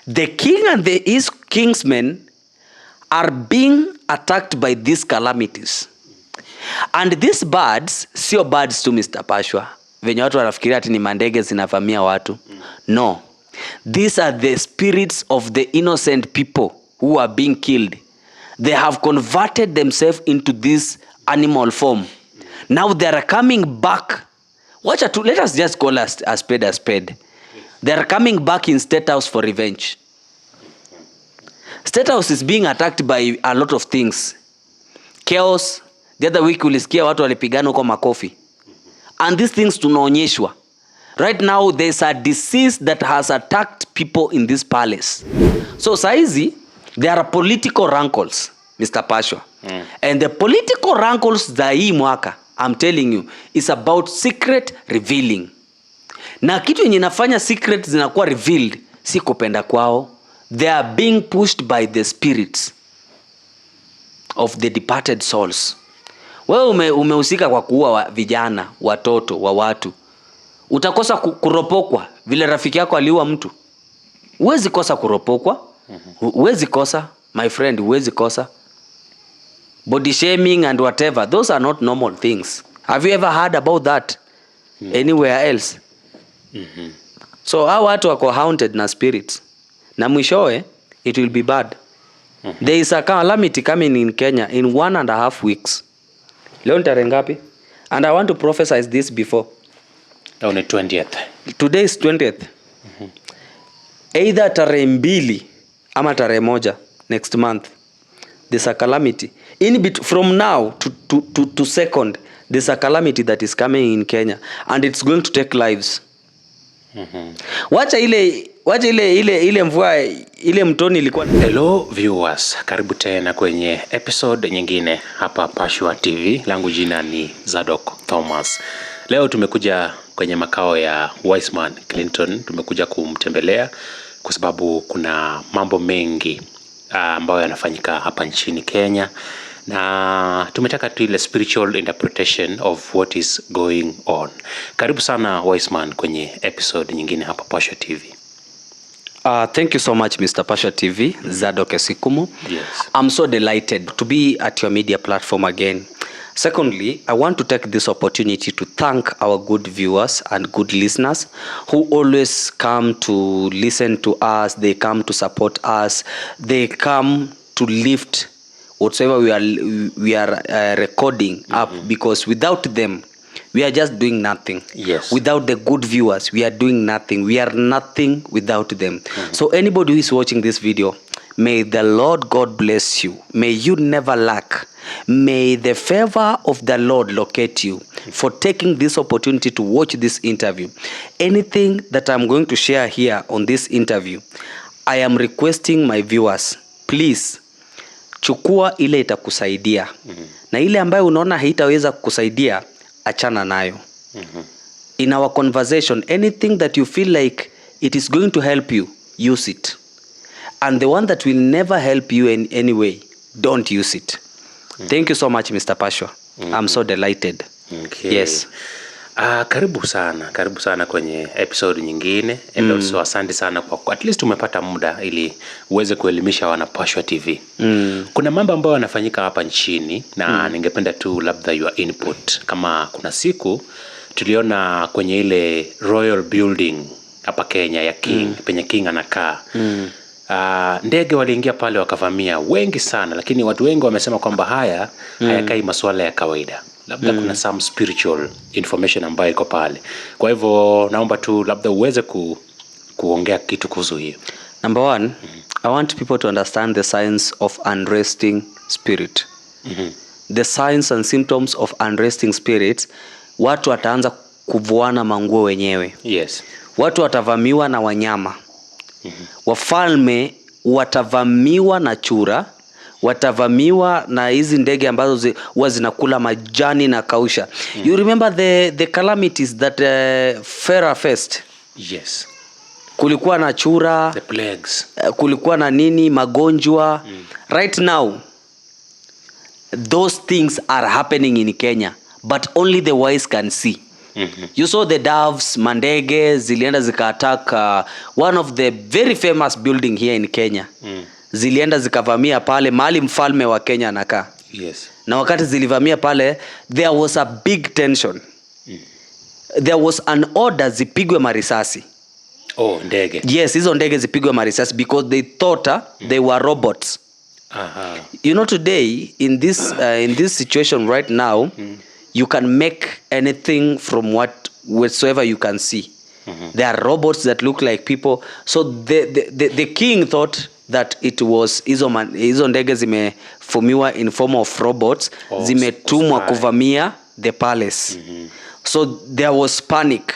The king and his kingsmen are being attacked by these calamities. And these birds, sio birds to Mr. Pashwa. Venye watu wanafikiria ati ni mandege zinavamia watu. No. These are the spirits of the innocent people who are being killed. They have converted themselves into this animal form. Now they are coming back. Let us just call a spade a spade. They are coming back in State House for revenge. State House is being attacked by a lot of things. Chaos. The other week ulisikia watu walipigana huko makofi. And these things tunaonyeshwa. Right now there's a disease that has attacked people in this palace. So saizi there are political rankles, Mr. Pashwa. And the political rankles za hii mwaka, I'm telling you, is about secret revealing. Na kitu yenye inafanya secret zinakuwa revealed si kupenda kwao. They are being pushed by the spirits of the departed souls. Wewe umehusika kwa kuua vijana, watoto, wa watu. Utakosa kuropokwa vile rafiki yako aliua mtu. Huwezi kosa kuropokwa. Huwezi kosa, my friend, huwezi kosa. Body shaming and whatever, those are not normal things. Have you ever heard about that anywhere else? So hao watu wako haunted na spirits. Na mwishowe it will be bad. There is a calamity coming in Kenya in 1.5 weeks. Leo tarehe ngapi? And I want to prophesy this before. On the 20th. Today is 20th. Either tarehe 2 ama tarehe 1 next month. There's a calamity. From now to second, there's a calamity that is coming in Kenya and it's going to take lives. Wacha ile mvua ile mtoni ilikuwa. Hello viewers, karibu tena kwenye episode nyingine hapa Pashwa TV. Langu jina ni Zadok Thomas. Leo tumekuja kwenye makao ya Wiseman Clinton. Tumekuja kumtembelea kwa sababu kuna mambo mengi ambayo yanafanyika hapa nchini Kenya, na tumetaka tu ile spiritual interpretation of what is going on. Karibu sana Wiseman kwenye episode nyingine hapa Pashwa TV. Thank you so much, Mr. Pashwa TV, Zadok Esikumu. Yes. I'm so delighted to be at your media platform again. Secondly, I want to take this opportunity to thank our good viewers and good listeners who always come to listen to us. They come to support us. They come to lift whatsoever we are recording up, because without them, we are just doing nothing. Yes. Without the good viewers, we are doing nothing. We are nothing without them. So anybody who is watching this video, may the Lord God bless you. May you never lack. May the favor of the Lord locate you for taking this opportunity to watch this interview. Anything that I'm going to share here on this interview, I am requesting my viewers, please, chukua ile itakusaidia. Na ile ambayo unaona haitaweza kukusaidia, achana nayo. In our conversation, anything that you feel like it is going to help you, use it. And the one that will never help you in any way, don't use it. Thank you so much, Mr. Pashwa. I'm so delighted. Okay. Yes. Karibu sana kwenye episode nyingine. And also asante sana kwa at least umepata muda ili uweze kuelimisha wana Pashwa TV. Kuna mambo ambayo yanafanyika hapa nchini na ningependa tu labda your input. Kama kuna siku tuliona kwenye ile Royal Building hapa Kenya ya King, penye King anakaa. Ndege waliingia pale wakavamia wengi sana, lakini watu wengi wamesema kwamba hayakai masuala ya kawaida. Labda kuna some spiritual information ambayo iko pale. Kwa hivyo naomba tu labda uweze kuongea kitu kuhusu hiyo. Number 1, I want people to understand the signs of unresting spirit. The signs and symptoms of unresting spirits. Watu wataanza kuvuana manguo wenyewe. Yes. Watu watavamiwa na wanyama. Wafalme watavamiwa na chura, watavamiwa na hizi ndege ambazo huwa zinakula majani na kausha. You remember the calamities that Pharaoh faced? Yes. Kulikuwa na chura, the plagues. Kulikuwa na nini, magonjwa. Right now, those things are happening in Kenya, but only the wise can see. You saw the doves, mandege zilienda zika-attack one of the very famous building here in Kenya. Zilienda zikavamia pale mahali mfalme wa Kenya anakaa. Yes. Na wakati zilivamia pale, there was a big tension. There was an order zipigwe marisasi. Oh, ndege. Yes, hizo ndege zipigwe marisasi because they thought they were robots. You know, today in this situation right now, you can make anything from whatsoever you can see. There are robots that look like people. So the king thought that it was hizo ndege zimeformiwa in form of robots, zimetumwa kuvamia the palace. So there was panic.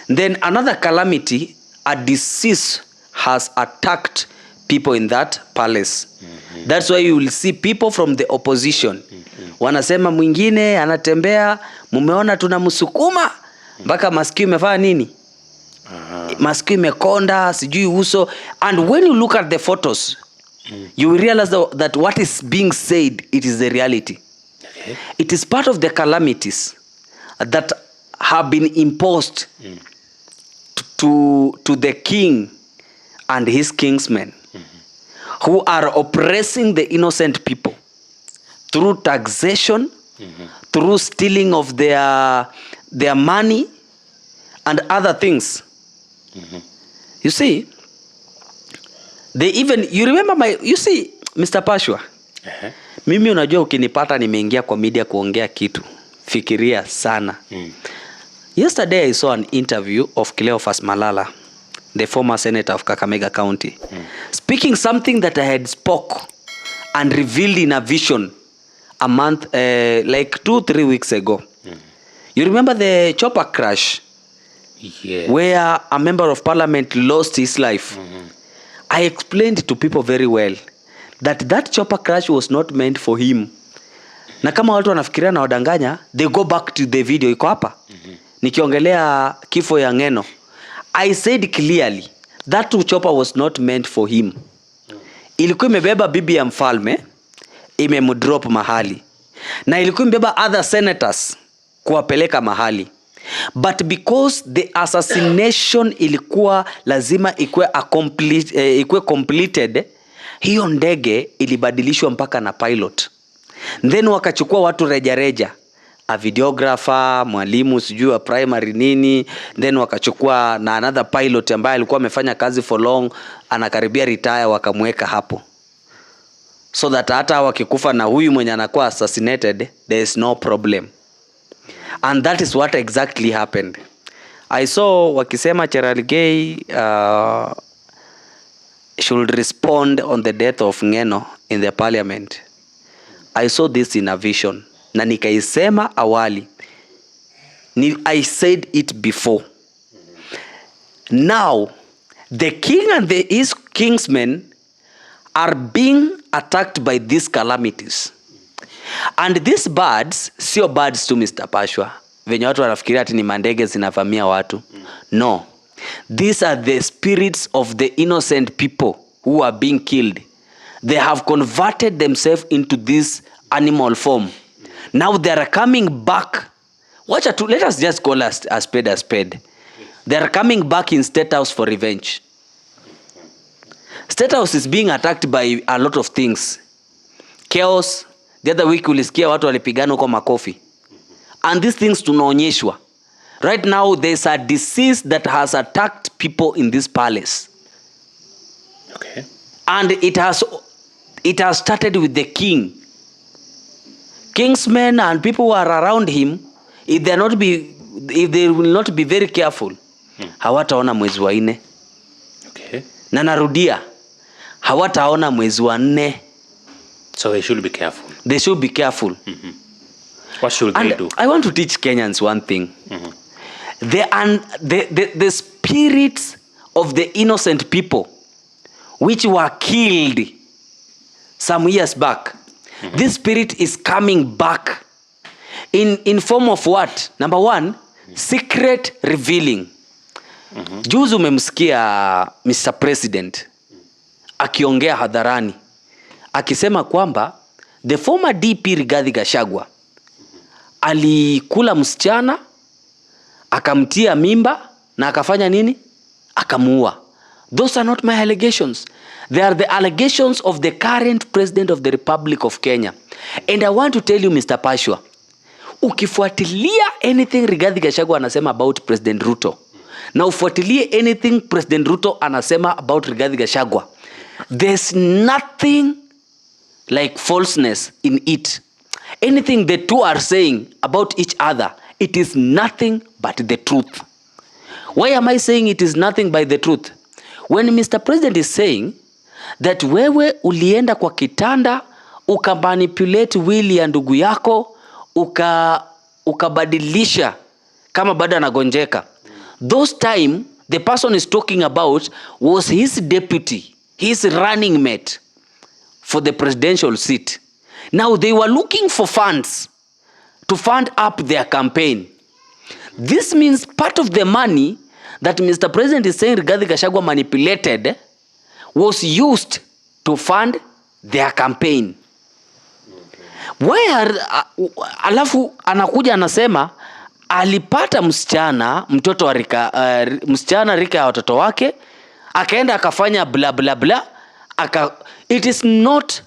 Then another calamity, a disease has attacked people in that palace. That's why you will see people from the opposition. Wanasema mwingine anatembea, mumeona tunamsukuma mpaka masikio imefanya nini? Masikio imekonda, sijui uso. And when you look at the photos, you will realize that what is being said, it is the reality. Okay. It is part of the calamities that have been imposed to the king and his kingsmen, who are oppressing the innocent people through taxation, through stealing of their money and other things. You see, you remember Mr. Pashwa, mimi unajua ukinipata nimeingia kwa media kuongea kitu, fikiria sana. Yesterday I saw an interview of Cleophas Malala, the former senator of Kakamega County, speaking something that I had spoke and revealed in a vision a month, like 2-3 weeks ago. You remember the chopper crash? Yeah. Where a member of parliament lost his life. I explained to people very well that chopper crash was not meant for him. Na kama watu wanafikiria na wadanganya, they go back to the video iko hapa. Nikiongelea kifo ya Ngeno, I said clearly that chopper was not meant for him. Ilikuwa imebeba bibi ya mfalme, imemdrop mahali. Na ilikuwa imebeba other senators kuwapeleka mahali. But because the assassination ilikuwa lazima ikuwe completed, hiyo ndege ilibadilishwa mpaka na pilot. Then wakachukua watu reja, a videographer, mwalimu sijui wa primary nini, then wakachukua na another pilot ambaye alikuwa amefanya kazi for long, anakaribia retire, wakamweka hapo. So that hata wakikufa na huyu mwenye anakuwa assassinated, there is no problem. And that is what exactly happened. I saw wakisema Cherargei should respond on the death of Ngeno in the parliament. I saw this in a vision. Na nikaisema awali. I said it before. Now, the king and his kingsmen are being attacked by these calamities. And these birds, sio birds to Mr. Pashwa. Venye watu wanafikiria ati ni mandege zinavamia watu. No. These are the spirits of the innocent people who are being killed. They have converted themselves into this animal form. Now they are coming back. Let us just call a spade a spade. They are coming back in State House for revenge. State House is being attacked by a lot of things. Chaos. The other week ulisikia watu walipigana kwa makofi. And these things tunaonyeshwa. Right now there is a disease that has attacked people in this palace. Okay. And it has started with the king. Kingsmen and people who are around him, if they will not be very careful, hawataona mwezi wa 4. Okay. Na narudia, hawataona mwezi wa 4. So they should be careful. They should be careful. What should they do? I want to teach Kenyans one thing. The spirits of the innocent people which were killed some years back, this spirit is coming back in form of what? Number 1, secret revealing. Juzi umemsikia Mr. President akiongea hadharani akisema kwamba the former DP Rigathi Gachagua alikula msichana akamtia mimba na akafanya nini? Akamuua. Those are not my allegations. They are the allegations of the current president of the Republic of Kenya. And I want to tell you, Mr. Pashwa, ukifuatilia anything Rigathi Gachagua anasema about President Ruto, na ufuatilie anything President Ruto anasema about Rigathi Gachagua, there's nothing like falseness in it. Anything the two are saying about each other, it is nothing but the truth. Why am I saying it is nothing but the truth? When Mr. President is saying that wewe ulienda kwa kitanda ukamanipulate wili ya ndugu yako ukabadilisha kama bado anagonjeka, those time the person is talking about was his deputy, his running mate for the presidential seat. Now they were looking for funds to fund up their campaign. This means part of the money that Mr. President is saying Rigathi Gachagua manipulated was used to fund their campaign. Where alafu anakuja anasema alipata mtoto wa msichana rika ya watoto wake, akaenda akafanya bla bla bla. It is not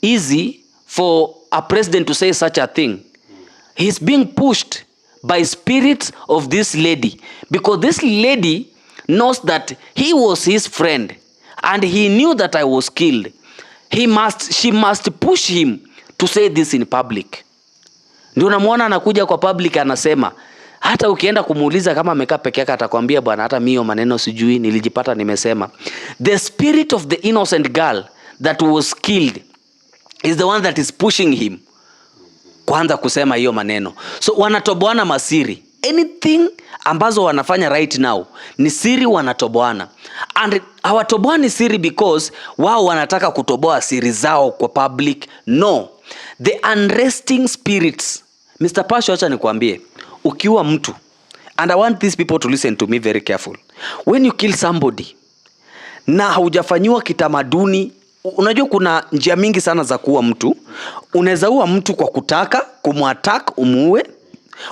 easy for a president to say such a thing. He's being pushed by spirits of this lady, because this lady knows that he was his friend and he knew that I was killed. She must push him to say this in public. Ndio namuona anakuja kwa public anasema, hata ukienda kumuuliza kama amekaa peke yake atakwambia bwana hata mimi maneno sijui, nilijipata nimesema. The spirit of the innocent girl that was killed is the one that is pushing him kwanza kusema hiyo maneno. So wanatoboana masiri. Anything ambazo wanafanya right now ni siri, wanatoboana. And hawatoboani siri because wao wanataka kutoboa siri zao kwa public. No. The unresting spirits. Mr. Pasho, acha nikwambie, ukiwa mtu, and I want these people to listen to me very careful. When you kill somebody na haujafanywa kitamaduni, unajua kuna njia mingi sana za kuua mtu. Unaweza ua mtu kwa kutaka kumuattack umuue.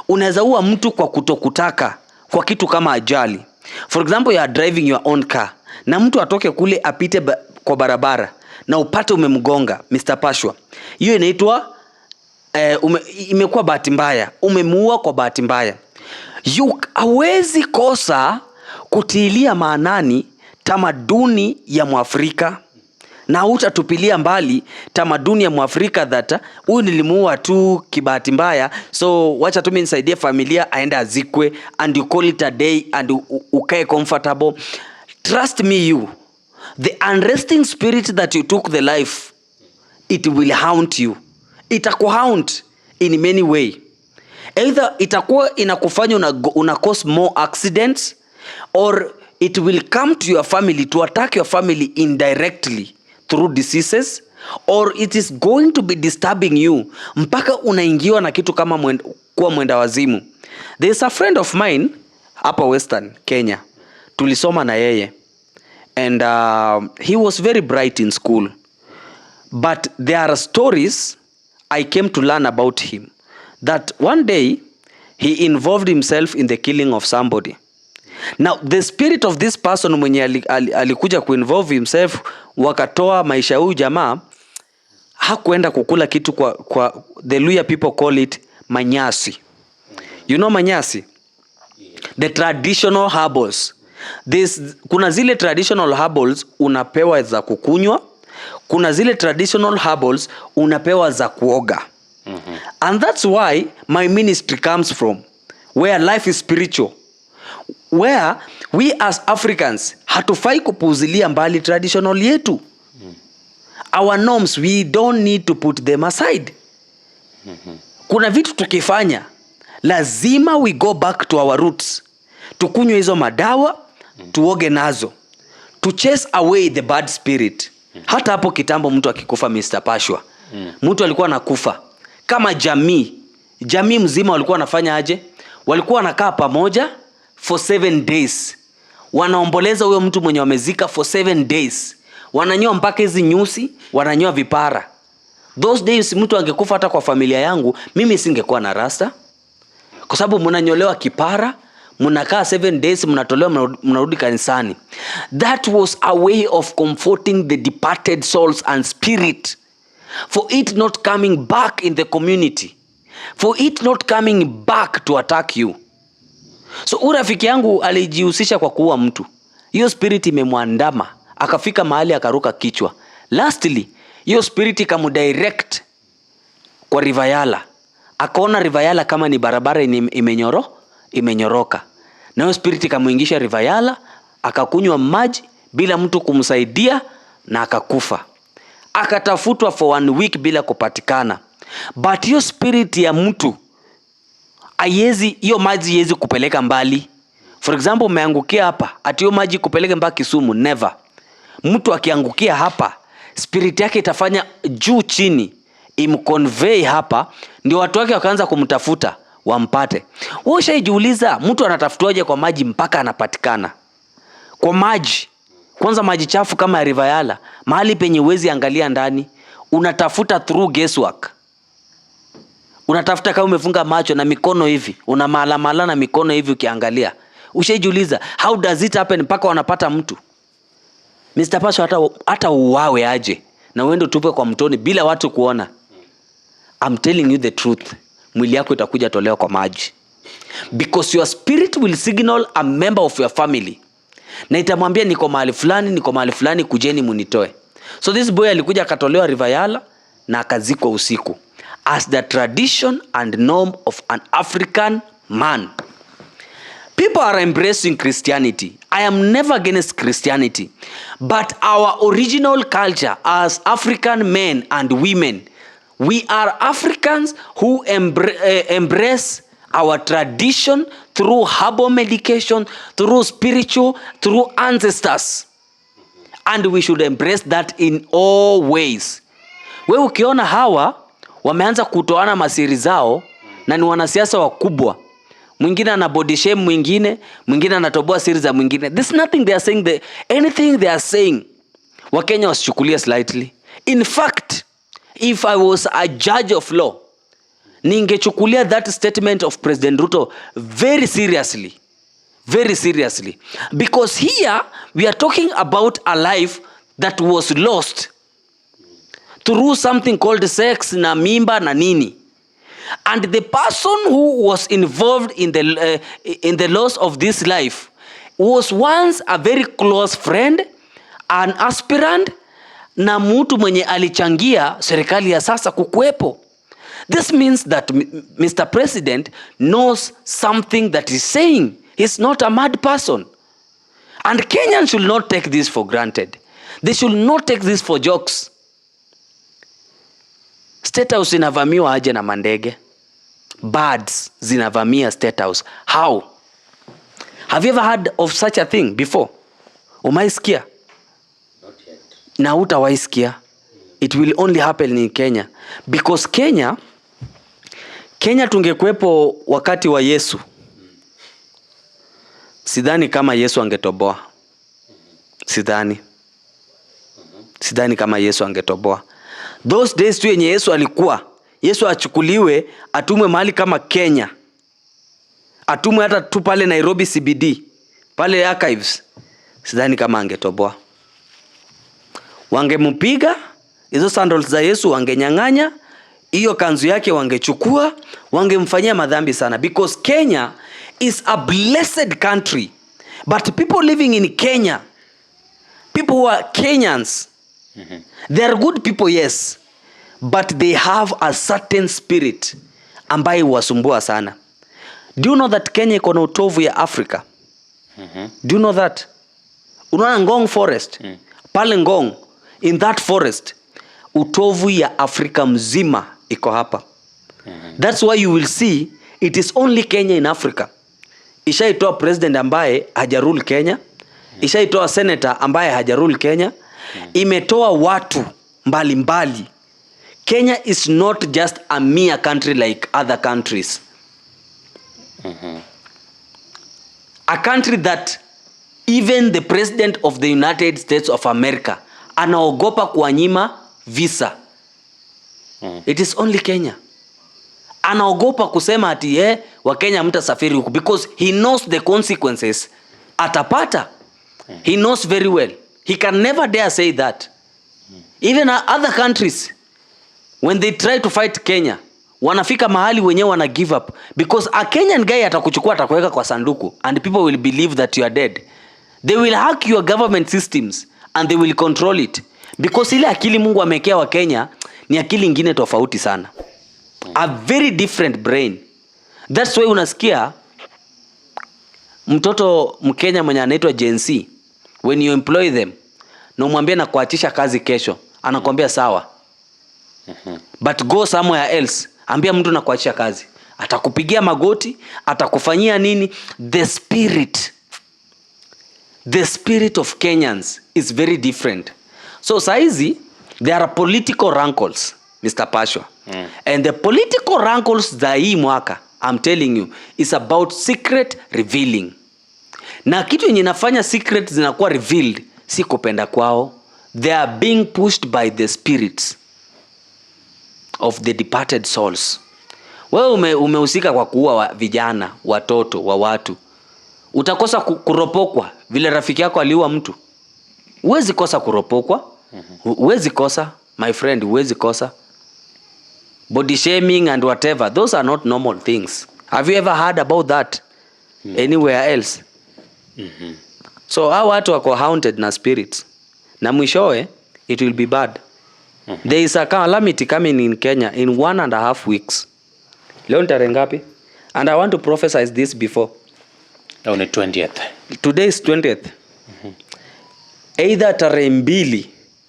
Unaweza ua mtu kwa kutokutaka, kwa kitu kama ajali. For example, you are driving your own car na mtu atoke kule apite kwa barabara na upate umemgonga, Mr. Pashwa, hiyo inaitwa imekuwa bahati mbaya, umemuua kwa bahati mbaya. Hawezi kosa kutilia maanani tamaduni ya Mwafrika, na utatupilia mbali tamaduni ya Mwafrika that huyu nilimuua tu kibahati mbaya, so wacha tu mimi nisaidie familia aende azikwe, and you call it a day and ukae comfortable. Trust me, the unresting spirit that you took the life, it will haunt you. Itakuhaunt in many way. Either itakuwa inakufanya una cause more accidents, or it will come to your family to attack your family indirectly through diseases, or it is going to be disturbing you mpaka unaingiwa na kitu kama kuwa mwenda wazimu. There is a friend of mine hapa Western Kenya, tulisoma na yeye, and he was very bright in school, but there are stories I came to learn about him, that one day he involved himself in the killing of somebody. Now the spirit of this person mwenye alikuja kuinvolve himself wakatoa maisha huyu jamaa, hakuenda kukula kitu kwa the Luya people call it manyasi. You know manyasi? The traditional herbals. Kuna zile traditional herbals unapewa za kukunywa, kuna zile traditional herbals unapewa za kuoga. And that's why my ministry comes from, where life is spiritual, where we as Africans hatufai kupuzilia mbali traditional yetu. Our norms, we don't need to put them aside. Kuna vitu tukifanya lazima we go back to our roots. Tukunywe hizo madawa, tuoge nazo, to chase away the bad spirit. Hata hapo kitambo mtu akikufa, Mr. Pashwa, mtu alikuwa anakufa kama jamii mzima walikuwa wanafanya aje? Walikuwa wanakaa pamoja for 7 days. Wanaomboleza huyo mtu mwenye wamezika for 7 days. Wananyoa mpaka hizi nyusi, wananyoa vipara. Those days mtu angekufa hata kwa familia yangu, mimi singekuwa na rasta. Kwa sababu mnanyolewa kipara, mnakaa 7 days, mnatolewa, mnarudi kanisani. That was a way of comforting the departed souls and spirit, for it not coming back in the community, for it not coming back to attack you. So rafiki yangu alijihusisha kwa kuua mtu, hiyo spirit imemwandama, akafika mahali akaruka kichwa. Lastly, hiyo spirit ikamudirect kwa River Yala. Akaona River Yala kama ni barabara imenyoroka. Na hiyo spirit ikamuingisha River Yala, akakunywa maji bila mtu kumsaidia na akakufa. Akatafutwa for 1 week bila kupatikana. But hiyo spirit ya mtu hiyo maji haiwezi kupeleka mbali. For example, umeangukia hapa, ati hiyo maji kupeleke mpaka Kisumu, never. Mtu akiangukia hapa, spirit yake itafanya juu chini, imconvey hapa, ndio watu wake wakaanza kumtafuta wampate. Wewe ushajiuliza mtu anatafutwaje kwa maji mpaka anapatikana? Kwa maji. Kwanza maji chafu kama ya River Yala, mahali penye uwezi angalia ndani, unatafuta through guesswork. Unatafuta kama umefunga macho na mikono hivi, una mala na mikono hivi ukiangalia. Ushajiuliza how does it happen mpaka wanapata mtu? Mr. Pasho hata uwawe aje na uende tupe kwa mtoni bila watu kuona. I'm telling you the truth. Mwili yako itakuja tolewa kwa maji. Because your spirit will signal a member of your family. Na itamwambia niko mahali fulani, kujeni munitoe. So this boy alikuja akatolewa River Yala na akazikwa usiku, as the tradition and norm of an African man. People are embracing Christianity. I am never against Christianity. But our original culture as African men and women, we are Africans who embrace our tradition through herbal medication, through spiritual, through ancestors. And we should embrace that in all ways. Wewe ukiona hawa wameanza kutoana masiri zao na ni wanasiasa wakubwa, mwingine ana body shame mwingine anatoboa siri za mwingine, there's nothing they are saying, anything they are saying Wakenya wasichukulia slightly. In fact, if I was a judge of law, ningechukulia that statement of President Ruto very seriously. Because here we are talking about a life that was lost through something called sex na mimba na nini. And the person who was involved in the loss of this life was once a very close friend, an aspirant, na mtu mwenye alichangia serikali ya sasa kukuepo. This means that Mr. President knows something that he's saying. He's not a mad person. And Kenyans should not take this for granted. They should not take this for jokes. State House inavamiwa aje na mandege? Birds zinavamia State House. How? Have you ever heard of such a thing before? Umaisikia? Not yet. Na hutawaisikia. It will only happen in Kenya. Because Kenya tungekuepo wakati wa Yesu. Sidhani kama Yesu angetoboa. Sidhani kama Yesu angetoboa. Those days tu yenye Yesu achukuliwe, atumwe mahali kama Kenya, atumwe hata tu pale Nairobi CBD, pale archives, sidhani kama angetoboa. Wangempiga, hizo sandals za Yesu wangenyang'anya, hiyo kanzu yake wangechukua, wangemfanyia madhambi sana. Because Kenya is a blessed country. But people living in Kenya, people who are Kenyans, they are good people, yes, but they have a certain spirit ambaye wasumbua sana. Do you know that Kenya iko na utovu ya Africa? Do you know that? Unaona Ngong Forest? Pale Ngong, in that forest, utovu ya Afrika mzima iko hapa. That's why you will see it is only Kenya in Africa. Ishaitoa president ambaye hajarule Kenya. Ishaitoa senator ambaye hajarule Kenya. Imetoa watu mbali. Kenya is not just a mere country like other countries. A country that even the president of the United States of America anaogopa kuanyima visa. It is only Kenya. anaogopa kusema ati Wakenya mtasafiri huku because he knows the consequences atapata. He knows very well. He can never dare say that. Even other countries, when they try to fight Kenya, wanafika mahali wenyewe wana give up because a Kenyan guy atakuchukua atakuweka kwa sanduku and people will believe that you are dead. They will hack your government systems and they will control it because ile akili Mungu amekea wa Kenya ni akili ingine tofauti sana. A very different brain. That's why unasikia mtoto Mkenya mwenye anaitwa Gen Z, when you employ them na umwambie na kuachisha kazi kesho, anakuambia sawa. But go somewhere else, ambia mtu na kuachisha kazi, atakupigia magoti, atakufanyia nini. The spirit of Kenyans is very different. So saizi there are political rankles, Mr. Pashwa. And the political rankles za hii mwaka, I'm telling you, is about secret revealing. Na kitu yenye inafanya secret zinakuwa revealed si kupenda kwao. They are being pushed by the spirits of the departed souls. Wewe umehusika kwa kuua vijana, watoto wa watu. Utakosa kuropokwa vile rafiki yako aliua mtu? Huwezi kosa kuropokwa. Huwezi kosa, my friend, huwezi kosa. Body shaming and whatever, those are not normal things. Have you ever heard about that anywhere else? So hao watu wako haunted na spirits. Na mwishowe it will be bad. There is a calamity coming in Kenya in 1.5 weeks. Leo tarehe ngapi? And I want to prophesy this before. On the 20th. Today is 20th. Either tarehe 2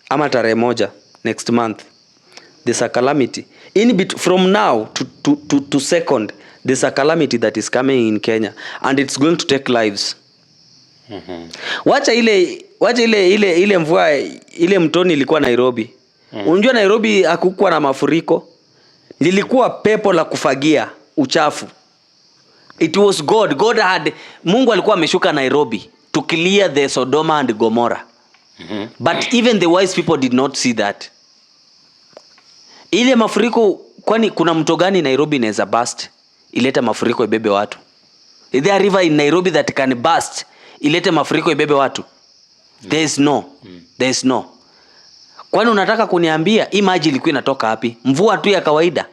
ama tarehe 1 next month. There's a calamity. From now to second, there's a calamity that is coming in Kenya and it's going to take lives. Wacha ile mvua ile mtoni ilikuwa Nairobi. Unajua Nairobi hakukuwa na mafuriko. Lilikuwa pepo la kufagia uchafu. It was God had, Mungu alikuwa ameshuka Nairobi to clear the Sodoma and Gomorrah. But even the wise people did not see that. Ile mafuriko, kwani kuna mto gani Nairobi inaweza burst ilete mafuriko ibebe watu? Is there a river in Nairobi that can burst ilete mafuriko ibebe watu? There is no. Kwani unataka kuniambia hii maji ilikuwa inatoka wapi? Mvua tu ya kawaida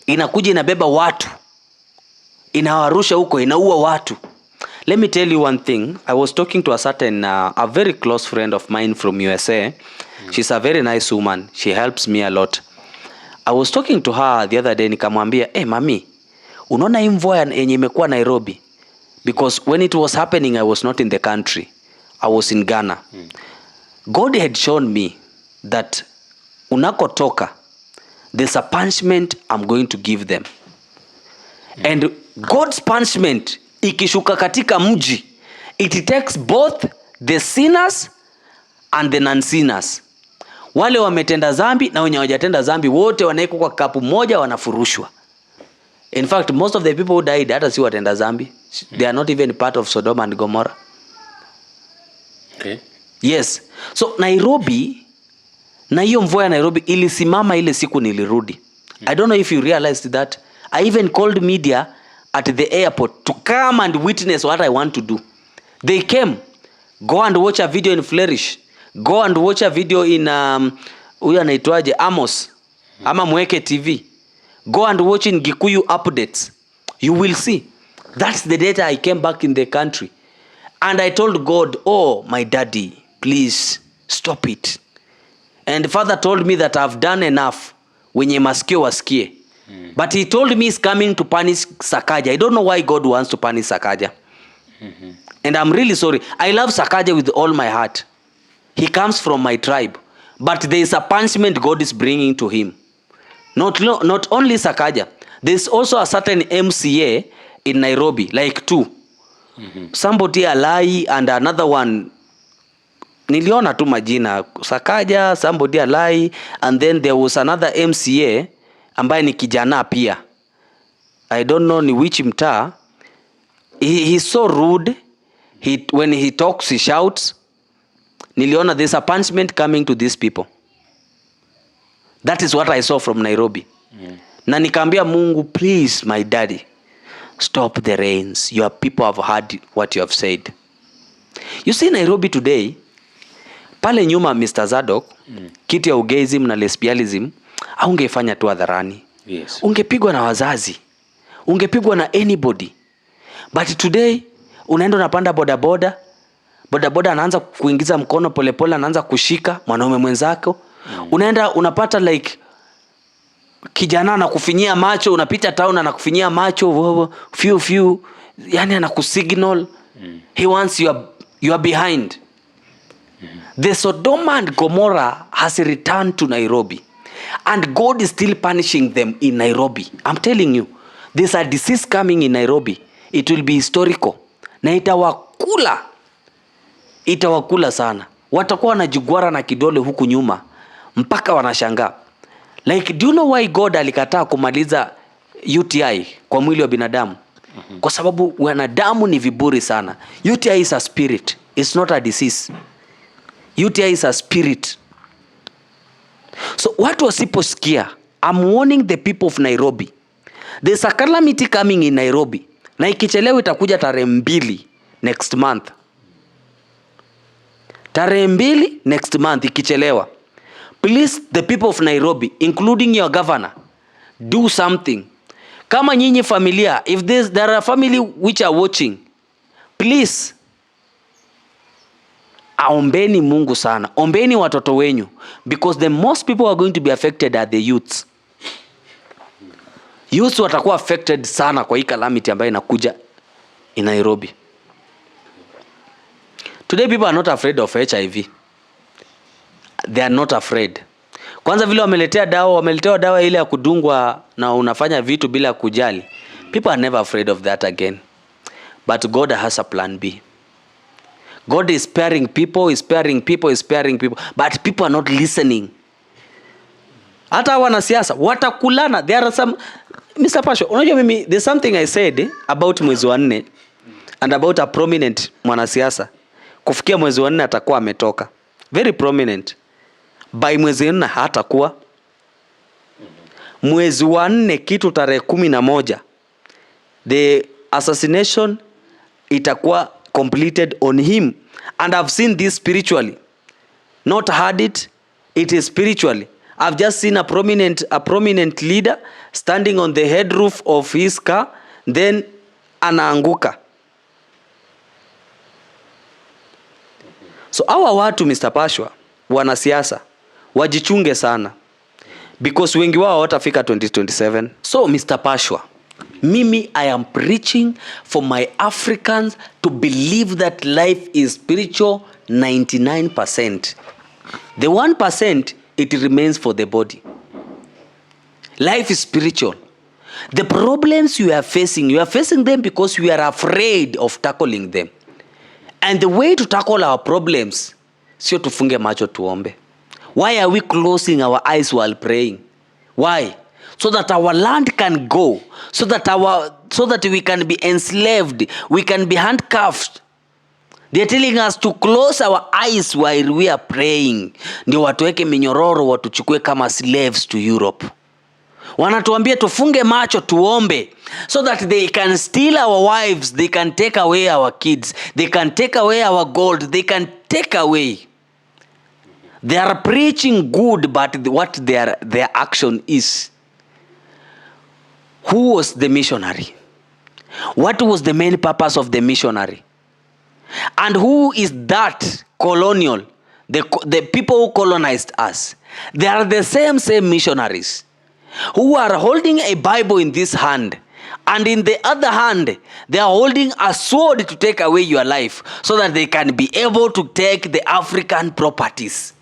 inakuja inabeba watu, inawarusha huko, inaua watu. Let me tell you one thing. I was talking to a certain a very close friend of mine from USA. She's a very nice woman. She helps me a lot. I was talking to her the other day, nikamwambia, mami, unaona hii mvua yenye imekuwa Nairobi? Because when it was happening, I was not in the country. I was in Ghana. God had shown me that unakotoka, there's a punishment I'm going to give them. And God's punishment ikishuka katika mji, it takes both the sinners and the non-sinners. Wale wametenda dhambi na wenye hawajatenda dhambi wote wanaekwa kwa kapu moja, wanafurushwa. In fact, most of the people who died hata si watenda dhambi. They are not even part of Sodom and Gomorrah. Okay. Yes. So Nairobi, na hiyo mvua ya Nairobi ilisimama ile siku nilirudi. I don't know if you realized that. I even called media at the airport to come and witness what I want to do. They came. Go and watch a video in Flourish. Go and watch a video in huyu anaitwaje, Amos ama Mweke TV. Go and watch in Gikuyu updates. You will see. That's the data I came back in the country. And I told God, oh my daddy, please stop it. And Father told me that I've done enough. Wenye masikio wasikie. But he told me he's coming to punish Sakaja. I don't know why God wants to punish Sakaja. And I'm really sorry. I love Sakaja with all my heart. He comes from my tribe. But there is a punishment God is bringing to him. Not only Sakaja. There is also a certain MCA in Nairobi, like 2. Somebody Alai and another one. Niliona tu majina. Sakaja, somebody Alai, and then there was another MCA ambaye ni kijana pia. I don't know ni which mtaa. He's so rude. When he talks, he shouts. Niliona there's a punishment coming to these people. That is what I saw from Nairobi. Na nikaambia Mungu, please my daddy, stop the rains. Your people have heard what you have said. You see Nairobi today, pale nyuma Mr. Zadok, kitu ya ugeism na lesbianism, haungefanya tu hadharani. Yes. Ungepigwa na wazazi, ungepigwa na anybody. But today unaenda unapanda bodaboda, bodaboda anaanza kuingiza mkono polepole, anaanza kushika mwanaume mwenzako. Unaenda unapata like kijana anakufinyia macho, unapita town anakufinyia macho, few yani anakusignal. He wants you are behind. The Sodom and Gomorrah has returned to Nairobi, and God is still punishing them in Nairobi. I'm telling you, there's a disease coming in Nairobi. It will be historical. Na itawakula sana. Watakuwa wanajigwara na kidole huku nyuma mpaka wanashangaa. Like, do you know why God alikataa kumaliza UTI kwa mwili wa binadamu? Kwa sababu wanadamu ni viburi sana. UTI is a spirit, it's not a disease. UTI is a spirit. So watu wasiposikia, I'm warning the people of Nairobi. There's a calamity coming in Nairobi. Na ikichelewa itakuja tarehe 2 next month. Tarehe 2 next month ikichelewa. Please, the people of Nairobi, including your governor, do something. Kama nyinyi familia, if there are family which are watching, please, ombeni Mungu sana. Ombeni watoto wenyu. Because the most people who are going to be affected are the youths. Youths watakuwa affected sana kwa hii calamity ambayo inakuja in Nairobi. Today people are not afraid of HIV. They are not afraid. Kwanza vile wameletea dawa ile ya kudungwa na unafanya vitu bila kujali. People are never afraid of that again. But God has a plan B. God is sparing people, but people are not listening. Hata wanasiasa watakulana. There are some Mr. Pasho, unajua mimi there's something I said about mwezi wa 4 and about a prominent mwanasiasa. Kufikia mwezi wa 4 atakuwa ametoka. Very prominent. By mwezi wa 4 hatakuwa. Mwezi wa 4 kitu tarehe 11, the assassination itakuwa completed on him. And I've seen this spiritually. Not heard it. It is spiritually. I've just seen a prominent leader standing on the head roof of his car, then anaanguka. So hawa watu Mr. Pashwa, wanasiasa wajichunge sana, because wengi wao watafika 2027. So Mr. Pashwa, mimi I am preaching for my Africans to believe that life is spiritual 99%. The 1%, it remains for the body. Life is spiritual. The problems you are facing them because you are afraid of tackling them. And the way to tackle our problems, sio tufunge macho tuombe. Why are we closing our eyes while praying? Why? So that our land can go, so that we can be enslaved, we can be handcuffed. They are telling us to close our eyes while we are praying. Ndio watuweke minyororo, watuchukue kama slaves to Europe. Wanatuambia tufunge macho tuombe, so that they can steal our wives, they can take away our kids, they can take away our gold, they can take away. They are preaching good, but what their action is. Who was the missionary? What was the main purpose of the missionary? And who is that colonial? The people who colonized us. They are the same missionaries who are holding a Bible in this hand, and in the other hand they are holding a sword to take away your life, so that they can be able to take the African properties.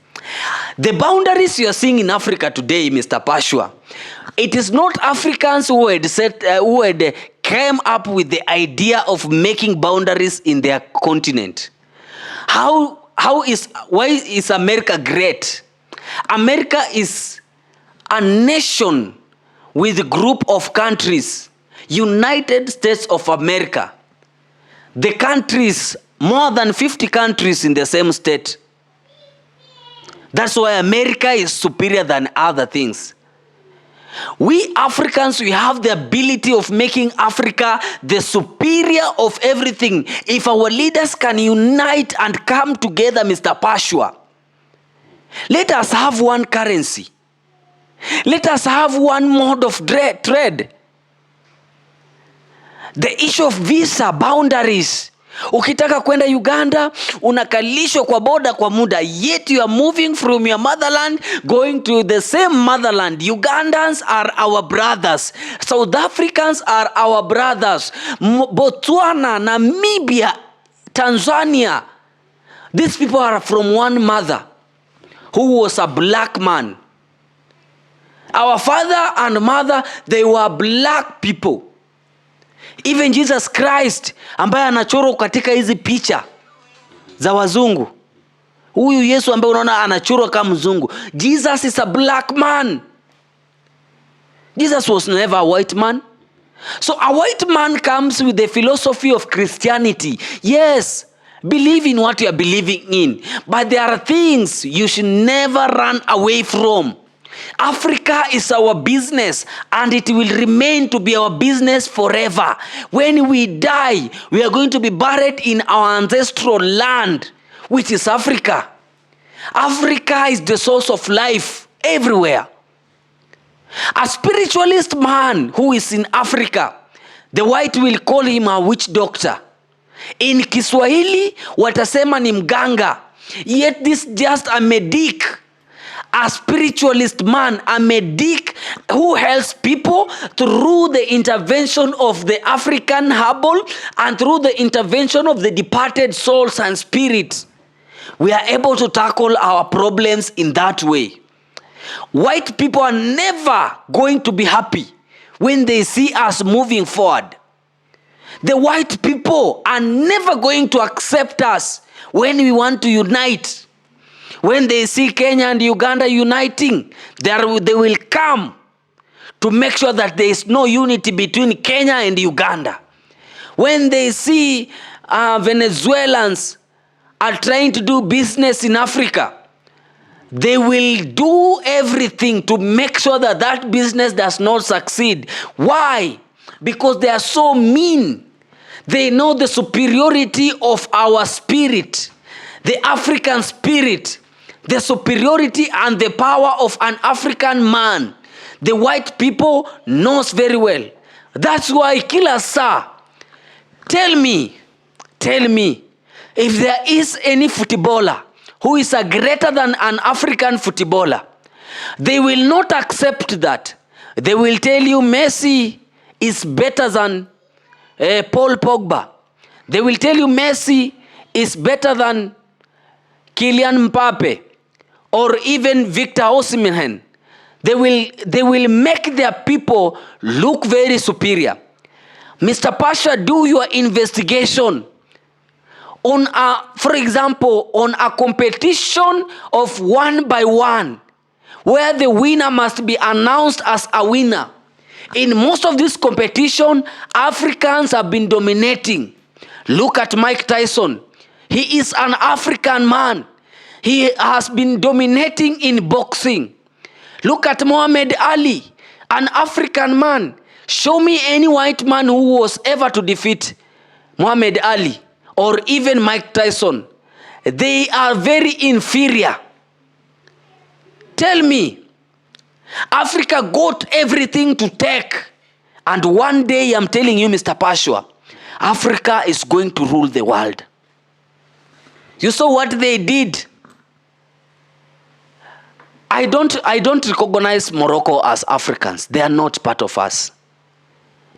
The boundaries you are seeing in Africa today, Mr. Pashwa, it is not Africans who had came up with the idea of making boundaries in their continent. Why is America great? America is a nation with a group of countries. United States of America. The countries, more than 50 countries in the same state. That's why America is superior than other things. We Africans, we have the ability of making Africa the superior of everything. If our leaders can unite and come together, Mr. Pashwa, let us have one currency. Let us have one mode of trade. The issue of visa boundaries. Ukitaka kwenda Uganda, unakalishwa kwa boda kwa muda. Yet you are moving from your motherland, going to the same motherland. Ugandans are our brothers. South Africans are our brothers. Botswana, Namibia, Tanzania. These people are from one mother who was a black man. Our father and mother, they were black people. Even Jesus Christ ambaye anachorwa katika hizi picha za wazungu. Huyu Yesu ambaye unaona anachorwa kama mzungu. Jesus is a black man. Jesus was never a white man. So a white man comes with the philosophy of Christianity. Yes, believe in what you are believing in. But there are things you should never run away from. Africa is our business, and it will remain to be our business forever. When we die, we are going to be buried in our ancestral land, which is Africa. Africa is the source of life everywhere. A spiritualist man who is in Africa, the white will call him a witch doctor. In Kiswahili, watasema ni mganga. Yet this just a medic. A spiritualist man, a medic who helps people through the intervention of the African herbal and through the intervention of the departed souls and spirits. We are able to tackle our problems in that way. White people are never going to be happy when they see us moving forward. The white people are never going to accept us when we want to unite. When they see Kenya and Uganda uniting, they will come to make sure that there is no unity between Kenya and Uganda. When they see Venezuelans are trying to do business in Africa, they will do everything to make sure that that business does not succeed. Why? Because they are so mean. They know the superiority of our spirit, the African spirit. The superiority and the power of an African man, the white people knows very well. That's why kila saa, tell me, if there is any footballer who is a greater than an African footballer, they will not accept that. They will tell you Messi is better than Paul Pogba. They will tell you Messi is better than Kylian Mbappe. Or even Victor Osimhen. They will make their people look very superior. Mr. Pasha, do your investigation on for example, on a competition of 1 by 1, where the winner must be announced as a winner. In most of this competition, Africans have been dominating. Look at Mike Tyson. He is an African man. He has been dominating in boxing. Look at Muhammad Ali, an African man. Show me any white man who was ever to defeat Muhammad Ali or even Mike Tyson. They are very inferior. Tell me, Africa got everything to take. And one day, I'm telling you, Mr. Pashwa, Africa is going to rule the world. You saw what they did. I don't recognize Morocco as Africans. They are not part of us.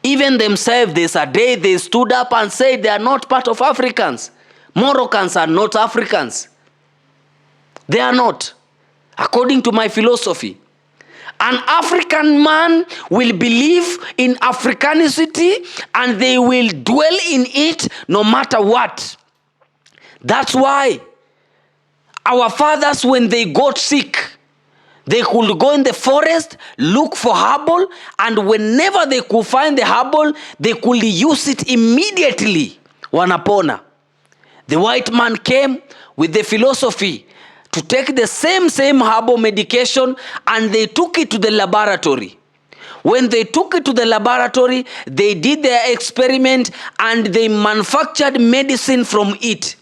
Even themselves, there's a day they stood up and said they are not part of Africans. Moroccans are not Africans. They are not, according to my philosophy. An African man will believe in Africanicity and they will dwell in it no matter what. That's why our fathers, when they got sick, they could go in the forest, look for herbal, and whenever they could find the herbal, they could use it immediately. Wanapona. The white man came with the philosophy to take the same herbal medication, and they took it to the laboratory. When they took it to the laboratory, they did their experiment and they manufactured medicine from it.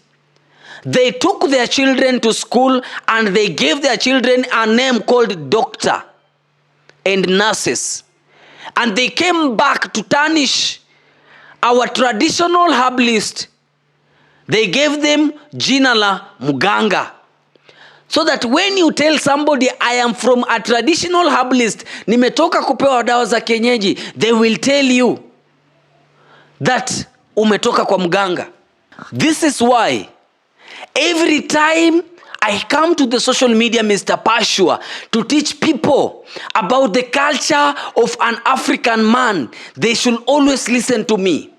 They took their children to school and they gave their children a name called doctor and nurses. And they came back to tarnish our traditional herbalist. They gave them jina la muganga. So that when you tell somebody, I am from a traditional herbalist, nimetoka kupewa dawa za kienyeji, they will tell you that umetoka kwa mganga. This is why every time I come to the social media, Mr. Pashua, to teach people about the culture of an African man, they should always listen to me.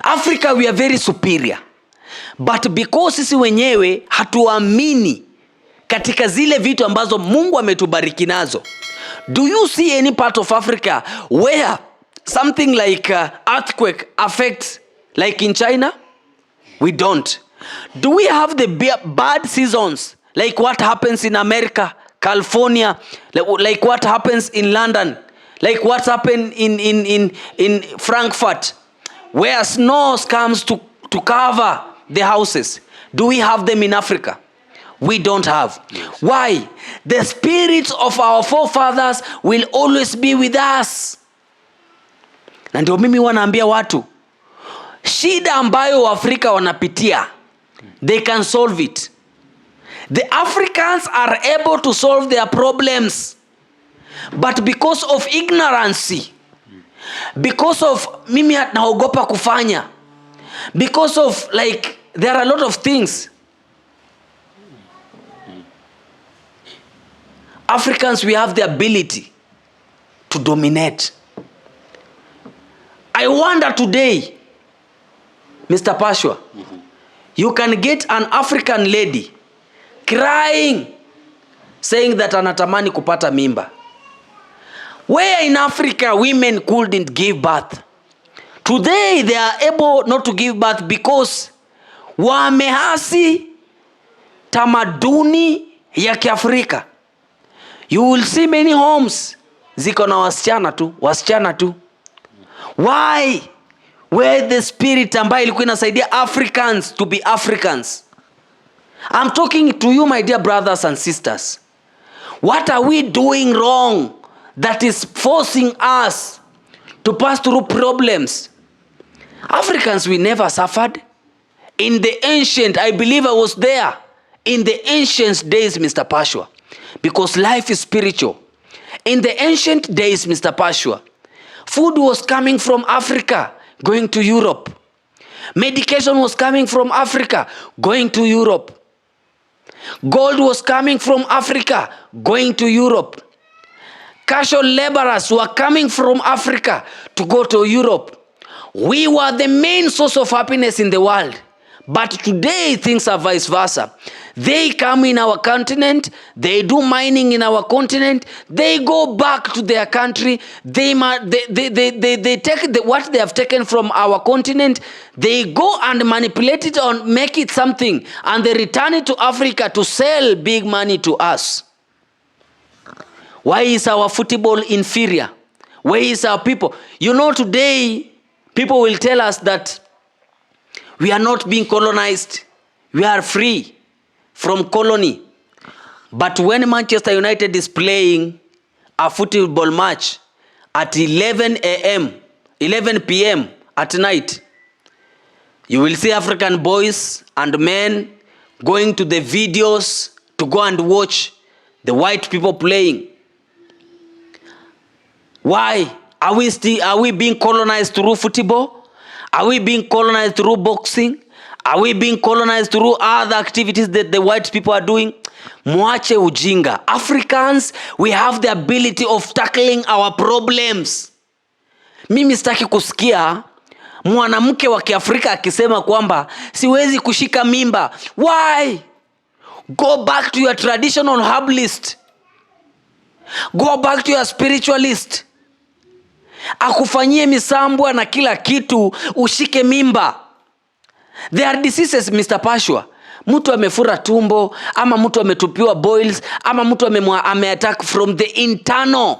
Africa, we are very superior. But because sisi wenyewe hatuamini katika zile vitu ambazo Mungu ametubariki nazo. Do you see any part of Africa where something like earthquake affects like in China? We don't. Do we have the bad seasons like what happens in America, California, like what happens in London, like what happened in Frankfurt, where snow comes to cover the houses? Do we have them in Africa? We don't have. Yes. Why? The spirits of our forefathers will always be with us. Na ndio mimi wanaambia watu, shida ambayo Afrika wanapitia, they can solve it. The Africans are able to solve their problems. But because of ignorance, because of mimi naogopa kufanya, because of like there are a lot of things, Africans, we have the ability to dominate. I wonder today, Mr. Pashua, you can get an African lady crying, saying that anatamani kupata mimba. Where in Africa women couldn't give birth. Today they are able not to give birth because wamehasi tamaduni ya Kiafrika. You will see many homes ziko na wasichana tu. Why? Where the spirit ambayo ilikuwa inasaidia Africans to be Africans. I'm talking to you, my dear brothers and sisters. What are we doing wrong that is forcing us to pass through problems? Africans, we never suffered. In the ancient, I believe I was there, in the ancient days, Mr. Pashua, because life is spiritual. In the ancient days, Mr. Pashua, food was coming from Africa, going to Europe. Medication was coming from Africa, going to Europe. Gold was coming from Africa, going to Europe. Casual laborers were coming from Africa to go to Europe. We were the main source of happiness in the world. But today things are vice versa. They come in our continent, they do mining in our continent, they go back to their country, they take what they have taken from our continent, they go and manipulate it or make it something, and they return it to Africa to sell big money to us. Why is our football inferior? Where is our people? You know, today people will tell us that we are not being colonized. We are free from colony. But when Manchester United is playing a football match at 11 p.m. at night, you will see African boys and men going to the videos to go and watch the white people playing. Why? Are we being colonized through football? Are we being colonized through boxing? Are we being colonized through other activities that the white people are doing? Mwache ujinga. Africans, we have the ability of tackling our problems. Mimi sitaki kusikia mwanamke wa Kiafrika akisema kwamba siwezi kushika mimba. Why? Go back to your traditional herbalist. Go back to your spiritualist. Akufanyie misambwa na kila kitu ushike mimba. There are diseases, Mr. Pashua. Mtu amefura tumbo, ama mtu ametupiwa boils, ama mtu ameattack from the internal.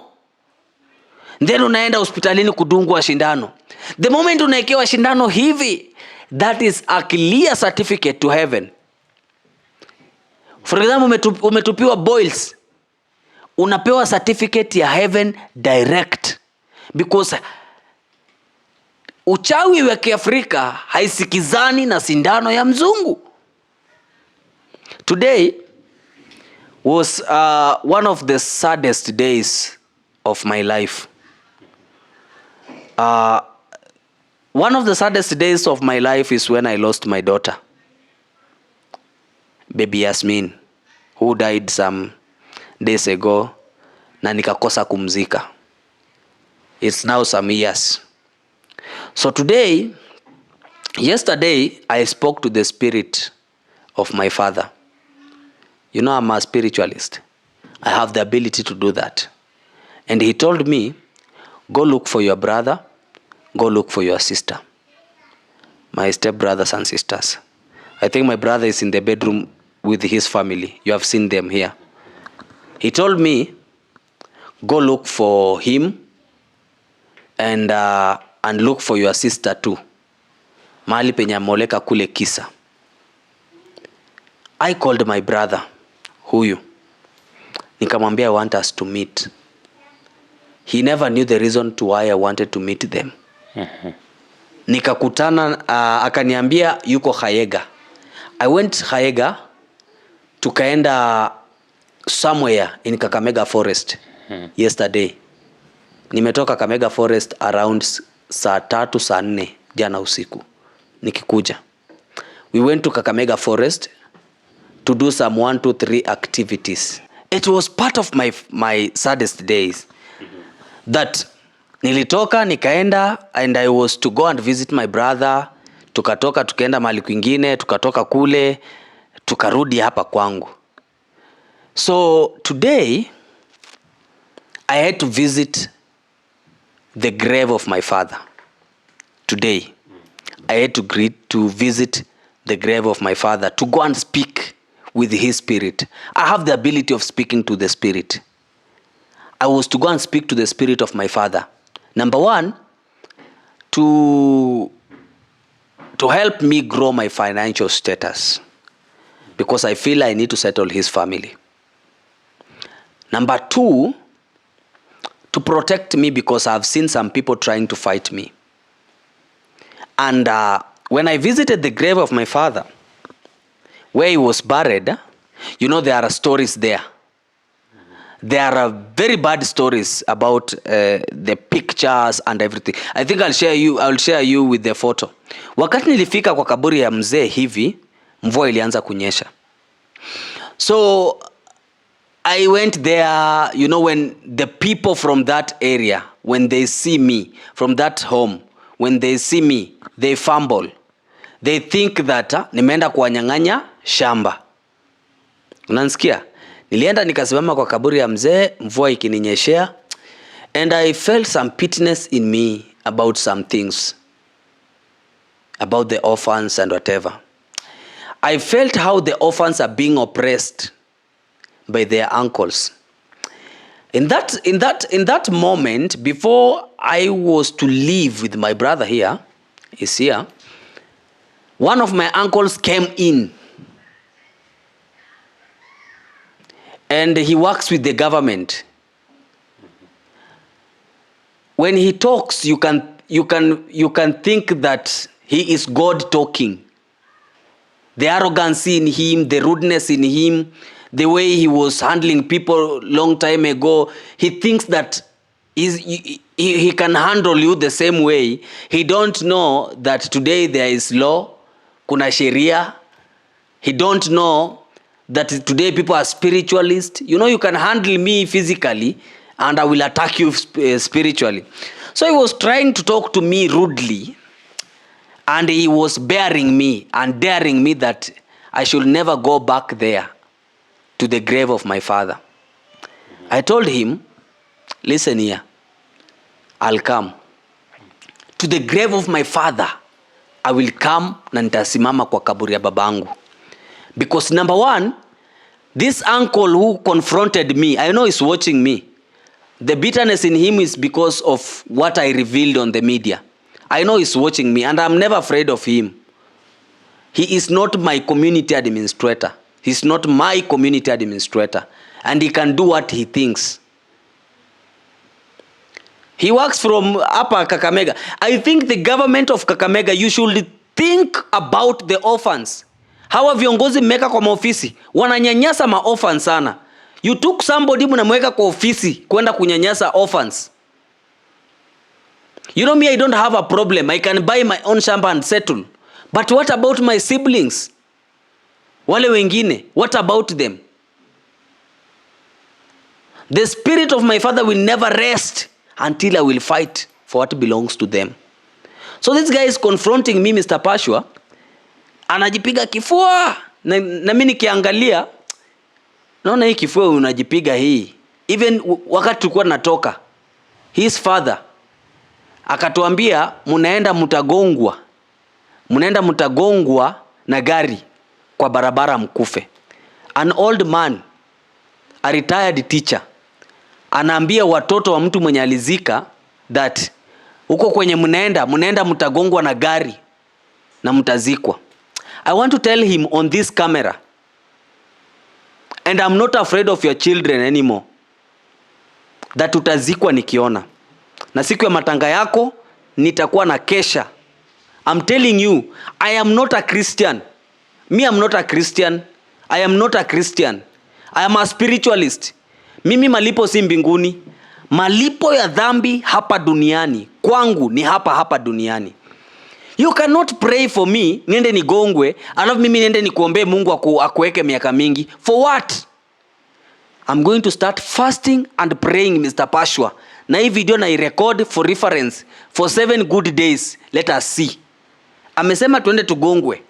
then unaenda hospitalini kudungwa shindano. The moment unaekewa shindano hivi, that is a clear certificate to heaven. For example, umetupiwa boils, unapewa certificate ya heaven direct, because uchawi wa Kiafrika haisikizani na sindano ya mzungu. Today was one of the saddest days of my life. One of the saddest days of my life is when I lost my daughter, baby Yasmin, who died some days ago, na nikakosa kumzika. It's now some years. So yesterday, I spoke to the spirit of my father. You know, I'm a spiritualist. I have the ability to do that. And he told me, go look for your brother, go look for your sister. My stepbrothers and sisters. I think my brother is in the bedroom with his family. You have seen them here. He told me, go look for him and look for your sister too. Mahali penye amoleka kule Kisa. I called my brother, huyu. Nikamwambia I want us to meet. He never knew the reason to why I wanted to meet them. Nikakutana, akaniambia yuko Hayega. I went Hayega, tukaenda somewhere in Kakamega Forest yesterday. Nimetoka Kakamega Forest around saa 3 saa 4 jana usiku nikikuja. We went to Kakamega Forest to do some 1, 2, 3 activities. It was part of my saddest days. That nilitoka nikaenda and I was to go and visit my brother. Tukatoka tukaenda mahali kwingine, tukatoka kule, tukarudi hapa kwangu. So today I had to visit the grave of my father. Today I had to visit the grave of my father, to go and speak with his spirit. I have the ability of speaking to the spirit. I was to go and speak to the spirit of my father. Number 1, to help me grow my financial status, because I feel I need to settle his family. Number 2, to protect me, because I've seen some people trying to fight me. And when I visited the grave of my father, where he was buried, you know, there are stories there. There are very bad stories about the pictures and everything. I think I'll share you with the photo. Wakati nilifika kwa kaburi ya mzee hivi, mvua ilianza kunyesha. So I went there, you know, when the people from that area, when they see me from that home, when they see me, they fumble. They think that nimeenda kuwanyang'anya shamba. Unanisikia? Nilienda nikasimama kwa kaburi ya mzee, mvua ikininyeshea, and I felt some pityness in me about some things, about the orphans and whatever. I felt how the orphans are being oppressed by their uncles. In that moment, before I was to leave with my brother here, is here, one of my uncles came in. And he works with the government. When he talks, you can think that he is God talking. The arrogance in him, the rudeness in him, the way he was handling people long time ago, he thinks that he can handle you the same way. He don't know that today there is law, kuna sheria. He don't know that today people are spiritualists. You know, you can handle me physically and I will attack you spiritually. So he was trying to talk to me rudely, and he was bearing me and daring me that I should never go back there to the grave of my father. I told him, listen here, I'll come. To the grave of my father, I will come na nitasimama kwa kaburi ya babangu. Because number 1, this uncle who confronted me, I know he's watching me. The bitterness in him is because of what I revealed on the media. I know he's watching me and I'm never afraid of him. He is not my community administrator. He's not my community administrator. And he can do what he thinks. He works from Upper Kakamega. I think the government of Kakamega, you should think about the orphans. Hawa viongozi mmeka kwa maofisi wananyanyasa maorphans sana. You took somebody mnamweka kwa ofisi kwenda kunyanyasa orphans. You know me, I don't have a problem. I can buy my own shamba and settle. But what about my siblings? Wale wengine, what about them? The spirit of my father will never rest until I will fight for what belongs to them. So this guy is confronting me, Mr. Pashwa. Anajipiga kifua. Na mimi nikiangalia, naona hii kifua unajipiga hii. Even wakati tulikuwa natoka, his father akatuambia mnaenda mtagongwa na gari kwa barabara mkufe. An old man, a retired teacher, anaambia watoto wa mtu mwenye alizika that huko kwenye mnaenda mtagongwa na gari na mtazikwa. I want to tell him on this camera, and I'm not afraid of your children anymore, that utazikwa nikiona. Na siku ya matanga yako nitakuwa na kesha. I'm telling you, I am not a Christian. Me, I'm not a Christian. I am not a Christian. I am a spiritualist. Mimi malipo si mbinguni. Malipo ya dhambi hapa duniani kwangu ni hapa duniani. You cannot pray for me niende nigongwe, alafu mimi niende nikuombe Mungu akuweke miaka mingi. For what? I'm going to start fasting and praying, Mr. Pashwa. Na hii video na i-record for reference for 7 good days. Let us see. Amesema tuende tugongwe.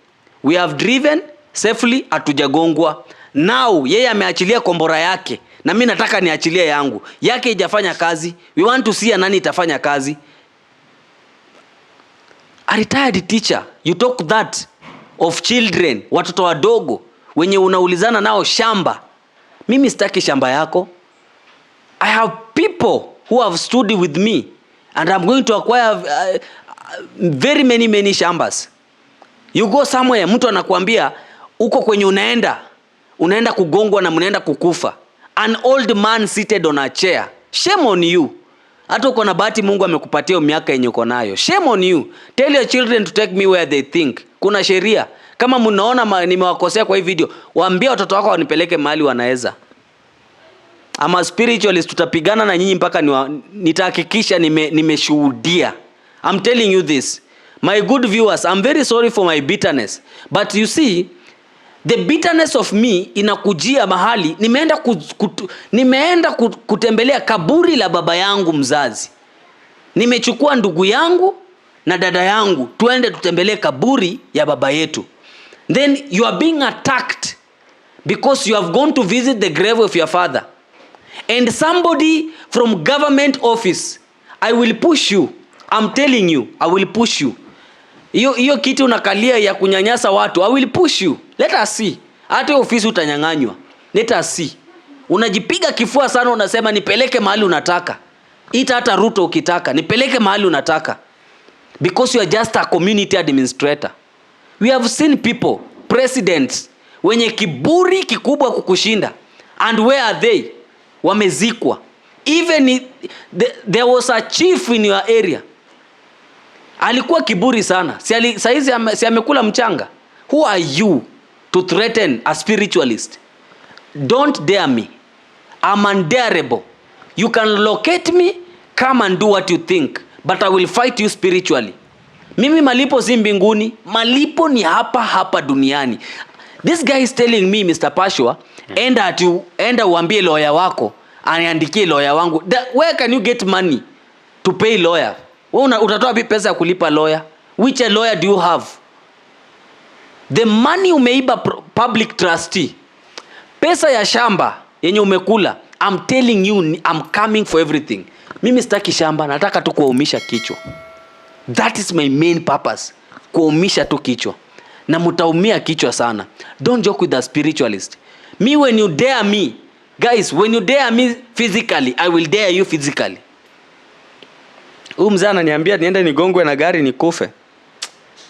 We have driven safely, hatujagongwa. Now yeye ameachilia kombora yake na mimi nataka niachilie yangu. Yake haijafanya kazi. We want to see nani itafanya kazi. A retired teacher, you talk that of children, watoto wadogo wenye unaulizana nao shamba. Mimi sitaki shamba yako. I have people who have stood with me and I'm going to acquire very many shambas. You go somewhere, mtu anakuambia uko kwenye unaenda kugongwa na mnaenda kukufa. An old man seated on a chair. Shame on you. Hata uko na bahati Mungu amekupatia miaka yenye uko nayo. Shame on you. Tell your children to take me where they think. Kuna sheria. Kama mnaona nimewakosea kwa hii video, waambie watoto wako wanipeleke mahali wanaweza. Ama spiritualist, tutapigana na nyinyi mpaka nitahakikisha nimeshuhudia. I'm telling you this. My good viewers, I'm very sorry for my bitterness. But you see, the bitterness of me inakujia mahali nimeenda kutembelea kaburi la baba yangu mzazi. Nimechukua ndugu yangu na dada yangu tuende tutembelee kaburi ya baba yetu. Then you are being attacked because you have gone to visit the grave of your father. And somebody from government office, I will push you. I'm telling you, I will push you. Hiyo kitu unakalia ya kunyanyasa watu, I will push you. Let us see. Hata ofisi utanyang'anywa. Let us see. Unajipiga kifua sana, unasema nipeleke mahali unataka. Ita hata Ruto ukitaka, nipeleke mahali unataka. Because you are just a community administrator. We have seen people, presidents, wenye kiburi kikubwa kukushinda. And where are they? Wamezikwa. Even there was a chief in your area. Alikuwa kiburi sana. Si amekula mchanga. Who are you to threaten a spiritualist? Don't dare me. I'm undareable. You can locate me, come and do what you think, but I will fight you spiritually. Mimi malipo si mbinguni, malipo ni hapa duniani. This guy is telling me, Mr. Pashwa, enda uambie lawyer wako, aniandikie lawyer wangu. Where can you get money to pay lawyer? Utatoa wapi pesa ya kulipa lawyer? Which a lawyer do you have? The money umeiba public trustee. Pesa ya shamba yenye umekula. I'm telling you, I'm coming for everything. Mimi sitaki shamba, nataka tu kuumisha kichwa. That is my main purpose. Kuumisha tu kichwa. Na mtaumia kichwa sana. Don't joke with the spiritualist. Me, when you dare me Guys, when you dare me physically, I will dare you physically. Huyu mzee ananiambia niende nigongwe na gari nikufe.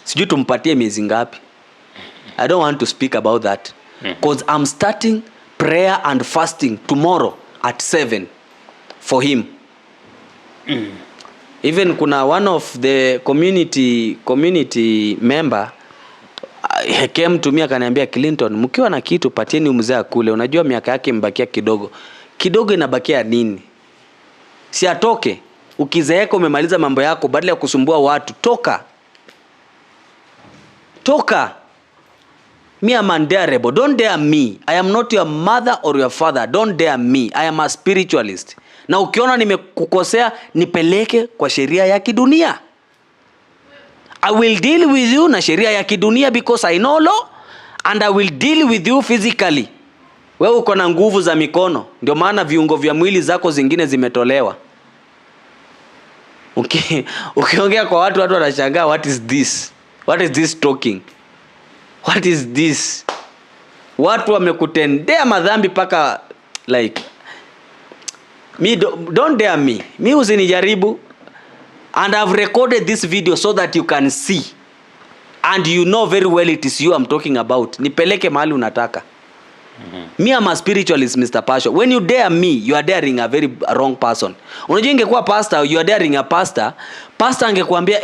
Sijui tumpatie miezi ngapi. I don't want to speak about that. Because I'm starting prayer and fasting tomorrow at 7 for him. Even kuna one of the community member came to me akaniambia, Clinton, mkiwa na kitu patieni mzee kule. Unajua miaka yake mbakia kidogo. Kidogo inabakia nini? Si atoke. Ukizeeka umemaliza mambo yako, badala ya kusumbua watu, toka. Me am undareable. Don't dare me. I am not your mother or your father. Don't dare me. I am a spiritualist. Na ukiona nimekukosea, nipeleke kwa sheria ya kidunia. I will deal with you na sheria ya kidunia because I know law, and I will deal with you physically. Wewe uko na nguvu za mikono, ndio maana viungo vya mwili zako zingine zimetolewa. Ukiongea kwa watu wanashangaa, what is this? What is this talking? What is this? Watu wamekutendea madhambi paka like me, don't dare me. Me usinijaribu. And I've recorded this video so that you can see. And you know very well it is you I'm talking about. Nipeleke mahali unataka. Me am a spiritualist, Mr. Pasho. When you dare me, you are daring a very wrong person. Unajua ingekuwa pastor, you are daring a pastor. Pastor angekuambia,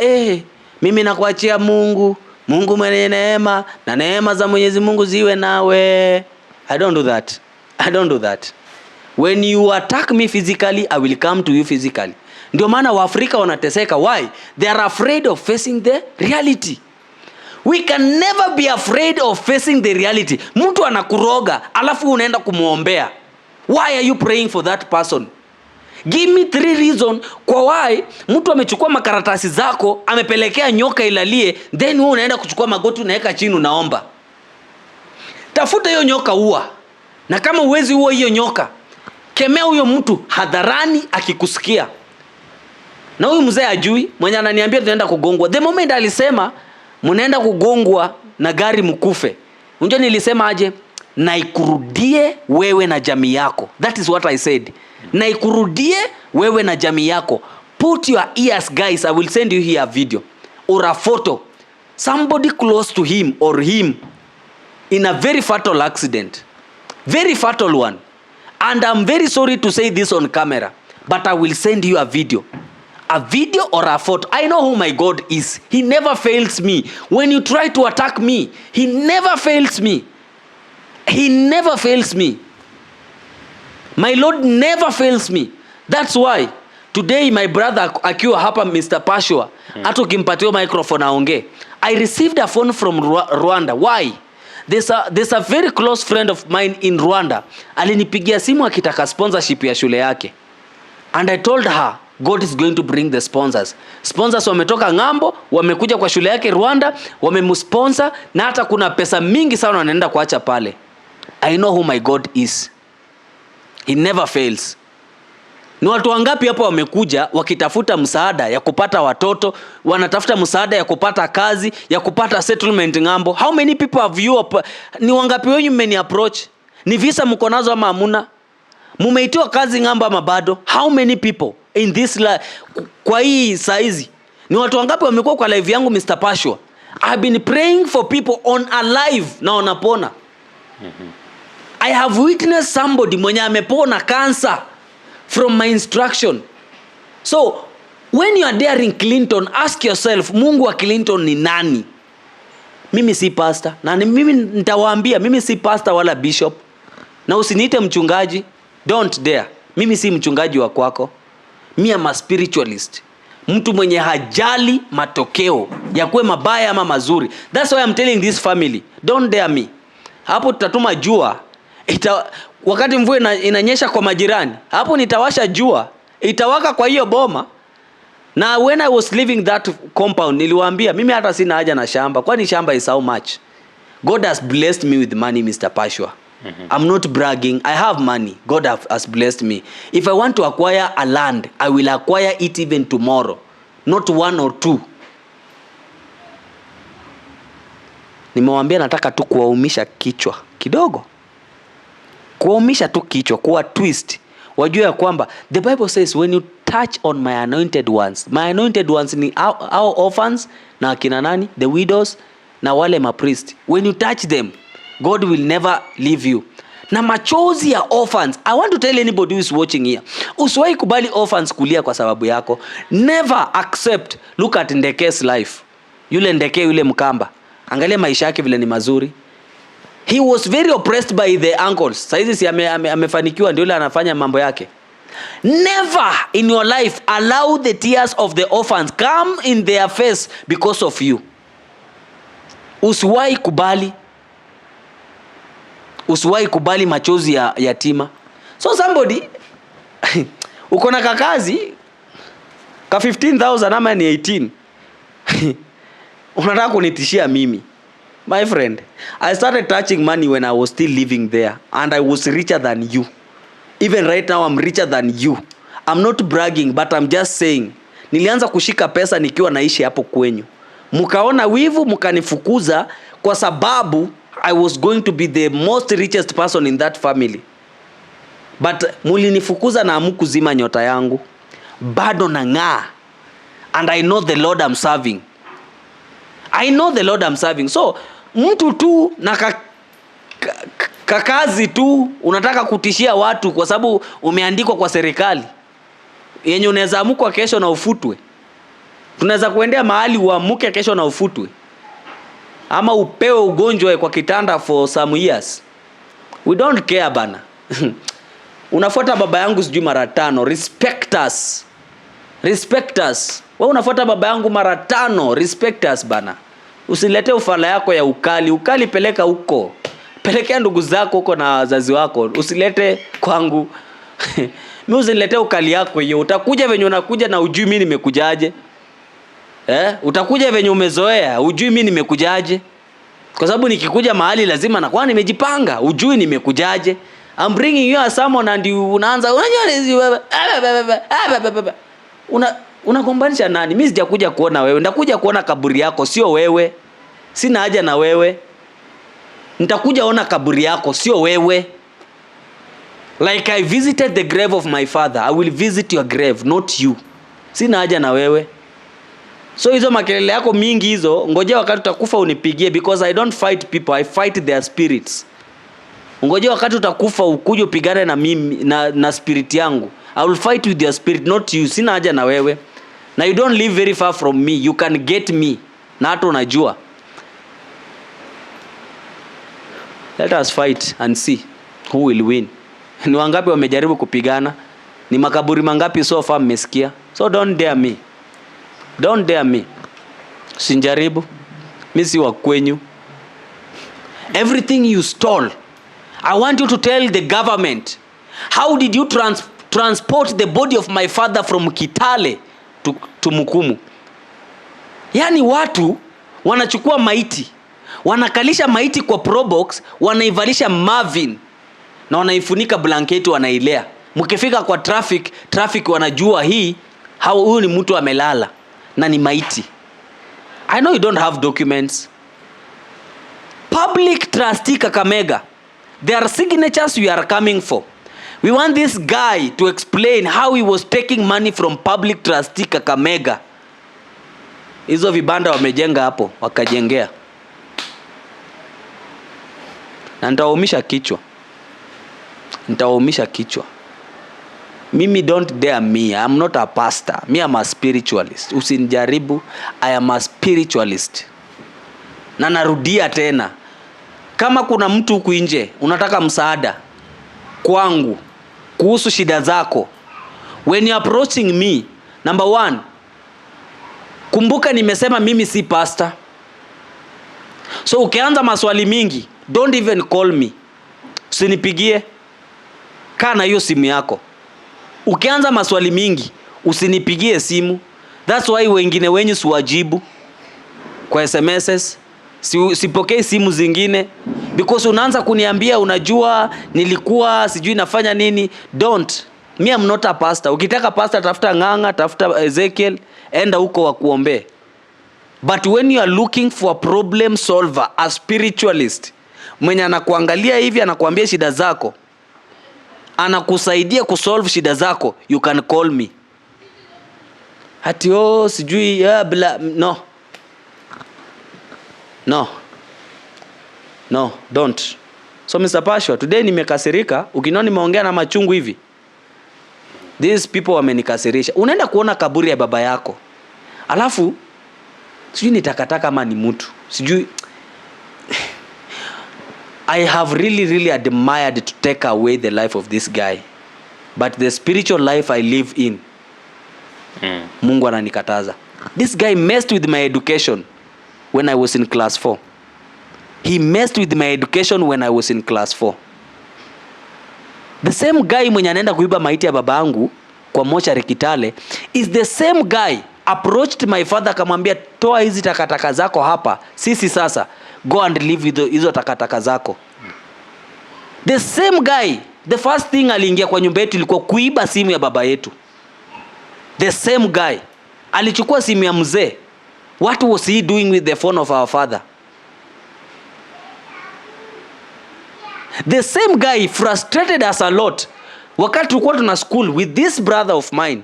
mimi nakuachia Mungu. Mungu mwenye neema na neema za Mwenyezi Mungu ziwe nawe. I don't do that. When you attack me physically, I will come to you physically. Ndio maana Waafrika wanateseka. Why? They are afraid of facing the reality. We can never be afraid of facing the reality. Mtu anakuroga, alafu unaenda kumuombea. Why are you praying for that person? Give me 3 reasons kwa why mtu amechukua makaratasi zako, amepelekea nyoka ilalie, then wewe unaenda kuchukua magoti unaweka chini unaomba. Tafuta hiyo nyoka ua. Na kama uwezi ua hiyo nyoka, kemea huyo mtu hadharani akikusikia. Na huyu mzee ajui, mwenye ananiambia tunaenda kugongwa. The moment alisema mnaenda kugongwa na gari mkufe. Unajua nilisema aje? Na ikurudie wewe na jamii yako. That is what I said. Na ikurudie wewe na jamii yako. Put your ears, guys. I will send you here a video or a photo. Somebody close to him or him in a very fatal accident. Very fatal one. And I'm very sorry to say this on camera, but I will send you a video. A video or a photo. I know who my God is. He never fails me. When you try to attack me, he never fails me. He never fails me. My Lord never fails me. That's why today my brother akiwa hapa Mr. Pashua, hata ukimpatia microphone aongee. I received a phone from Rwanda. Why? There's a very close friend of mine in Rwanda. Alinipigia simu akitaka sponsorship ya shule yake. And I told her, God is going to bring the sponsors. Sponsors wametoka ngambo, wamekuja kwa shule yake Rwanda, wamemusponsor na hata kuna pesa mingi sana wanaenda kuacha pale. I know who my God is. He never fails. Ni watu wangapi hapo wamekuja wakitafuta msaada ya kupata watoto, wanatafuta msaada ya kupata kazi, ya kupata settlement ngambo. How many people have you ni wangapi wenyu mmeni approach? Ni visa mko nazo ama hamuna? Mumeitiwa kazi ngambo ama bado? How many people in this kwa hii saizi? Ni watu wangapi wamekuwa kwa live yangu Mr. Pashua? I've been praying for people on a live na wanapona. I have witnessed somebody mwenye amepona cancer from my instruction. So when you are daring Clinton, ask yourself, Mungu wa Clinton ni nani? Mimi si pastor. Na mimi nitawaambia, mimi si pastor wala bishop. Na usiniite mchungaji. Don't dare. Mimi si mchungaji wa kwako. Me am a spiritualist. Mtu mwenye hajali matokeo ya kuwe mabaya ama mazuri. That's why I'm telling this family, don't dare me. Hapo tutatuma jua. Wakati mvua inanyesha kwa majirani, hapo nitawasha jua. Itawaka kwa hiyo boma. Na when I was leaving that compound, niliwaambia mimi hata sina haja na shamba. Kwani shamba is how much? God has blessed me with money, Mr. Pashua. I'm not bragging. I have money. God has blessed me. If I want to acquire a land, I will acquire it even tomorrow. Not 1 or 2. Nimewambia nataka tu kuwaumisha kichwa kidogo. kuumisha tu kichwa, kuwa twist. Wajua ya kwamba the Bible says when you touch on my anointed ones ni our orphans na akina nani, the widows na wale mapriest. When you touch them, God will never leave you. Na machozi ya orphans, I want to tell anybody who is watching here, usiwahi kubali orphans kulia kwa sababu yako. Never accept. Look at Ndeke's life. Yule Ndeke, yule Mkamba, angalia maisha yake vile ni mazuri. He was very oppressed by the uncles. Saizi si amefanikiwa, ndio yule anafanya mambo yake. Never in your life allow the tears of the orphans come in their face because of you. Usiwahi kubali. Usiwahi kubali machozi ya yatima. So somebody uko na kakazi ka 15,000 ama ni 18. Unataka kunitishia mimi. My friend, I started touching money when I was still living there, and I was richer than you. Even right now I'm richer than you. I'm not bragging, but I'm just saying. Nilianza kushika pesa nikiwa naishi hapo kwenyu. Mkaona wivu, mkanifukuza kwa sababu I was going to be the most richest person in that family. But mulinifukuza na hamkuzima nyota yangu. Bado nang'aa. And I know the Lord I'm serving. I know the Lord I'm serving. So, mtu tu na kakazi tu unataka kutishia watu kwa sababu umeandikwa kwa serikali. Yenye unaweza amka kesho na ufutwe. Tunaweza kuendea mahali uamke kesho na ufutwe. Ama upewe ugonjwa kwa kitanda for some years. We don't care bana. Unafuata baba yangu sijui mara 5. Respect us. Respect us. Wewe unafuata baba yangu mara 5. Respect us bana. Usilete ufala yako ya ukali. Ukali peleka huko. Pelekea ndugu zako huko na wazazi wako. Usilete kwangu. Mimi usilete ukali yako hiyo. Utakuja venye unakuja na ujui mimi nimekujaje. Utakuja venye umezoea, ujui mimi nimekujaje. Kwa sababu nikikuja mahali lazima na kwa nimejipanga, ujui nimekujaje. I'm bringing you a someone and you unaanza unagombanisha nani? Mimi sijakuja kuona wewe, ndakuja kuona kaburi yako, sio wewe. Sina haja na wewe. Nitakuja ona kaburi yako, sio wewe. Like I visited the grave of my father, I will visit your grave, not you. Sina haja na wewe. So hizo makelele yako mingi hizo, ngojea wakati utakufa unipigie, because I don't fight people, I fight their spirits. Ngojea wakati utakufa ukuje upigane na mimi na spirit yangu. I will fight with your spirit, not you. Sina haja na wewe. Na you don't live very far from me, you can get me. Na hata unajua. Let us fight and see who will win. Ni wangapi wamejaribu kupigana? Ni makaburi mangapi so far mmesikia? So don't dare me. Don't dare me. Sinjaribu. Mimi si wa kwenyu. Everything you stole. I want you to tell the government, how did you transport the body of my father from Kitale to Mukumu? Yani watu wanachukua maiti, wanakalisha maiti kwa probox, wanaivalisha Marvin na wanaifunika blanketi, wanailea. Mkifika kwa traffic wanajua huyu ni mtu amelala na ni maiti. I know you don't have documents. Public trustee Kakamega, there are signatures we are coming for. We want this guy to explain how he was taking money from public trustee Kakamega. Hizo vibanda wamejenga hapo, wakajengea. Na nitawaumisha kichwa. Mimi don't dare me. I'm not a pastor. Me I'm a spiritualist. Usinijaribu. I am a spiritualist. Na narudia tena. Kama kuna mtu huku nje unataka msaada kwangu kuhusu shida zako, when you approaching me, number 1, kumbuka nimesema mimi si pastor. So ukianza maswali mingi, don't even call me. Usinipigie. Kaa na hiyo simu yako. Ukianza maswali mingi, usinipigie simu. That's why wengine wenyu siwajibu kwa SMSs. Sipokei simu zingine. Because unaanza kuniambia unajua nilikuwa sijui nafanya nini. Don't. Me I'm not a pastor. Ukitaka pastor tafuta Ng'ang'a, tafuta Ezekiel, enda huko wakuombe. But when you are looking for a problem solver, a spiritualist, mwenye anakuangalia hivi anakuambia shida zako, anakusaidia kusolve shida zako, you can call me. Hati sijui bla, no, don't. So Mr. Pasho, today nimekasirika, ukiniona nimeongea na machungu hivi. These people wamenikasirisha. Unaenda kuona kaburi ya baba yako. Alafu sijui ni takataka ama ni mtu. Sijui I have really admired to take away the life of this guy. But the spiritual life I live in, Mungu ananikataza. This guy messed with my education when I was in class 4. He messed with my education when I was in class 4. The same guy mwenye anaenda kuiba maiti ya babangu kwa mochari Kitale is the same guy approached my father akamwambia, toa hizi takataka zako hapa, sisi sasa go and leave hizo takataka zako. The same guy, the first thing aliingia kwa nyumba yetu ilikuwa kuiba simu ya baba yetu. The same guy alichukua simu ya mzee. What was he doing with the phone of our father? The same guy frustrated us a lot. Wakati tulikuwa tuna school with this brother of mine,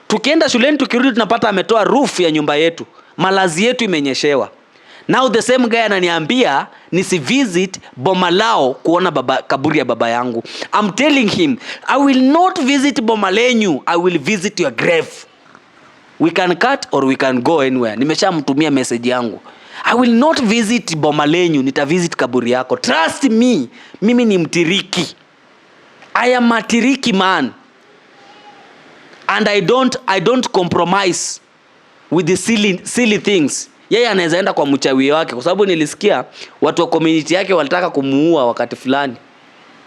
tukienda shuleni tukirudi tunapata ametoa roof ya nyumba yetu, malazi yetu imenyeshewa. Now the same guy ananiambia nisivisit boma lao kuona kaburi ya baba yangu. I'm telling him, I will not visit boma lenyu, I will visit your grave. We can cut or we can go anywhere. Nimeshamtumia message yangu. I will not visit boma lenyu, nitavisit kaburi yako. Trust me, mimi ni mtiriki. I am a tiriki man. And I don't compromise with the silly things. Yeye anaweza enda kwa mchawi wake, kwa sababu nilisikia watu wa community yake walitaka kumuua wakati fulani.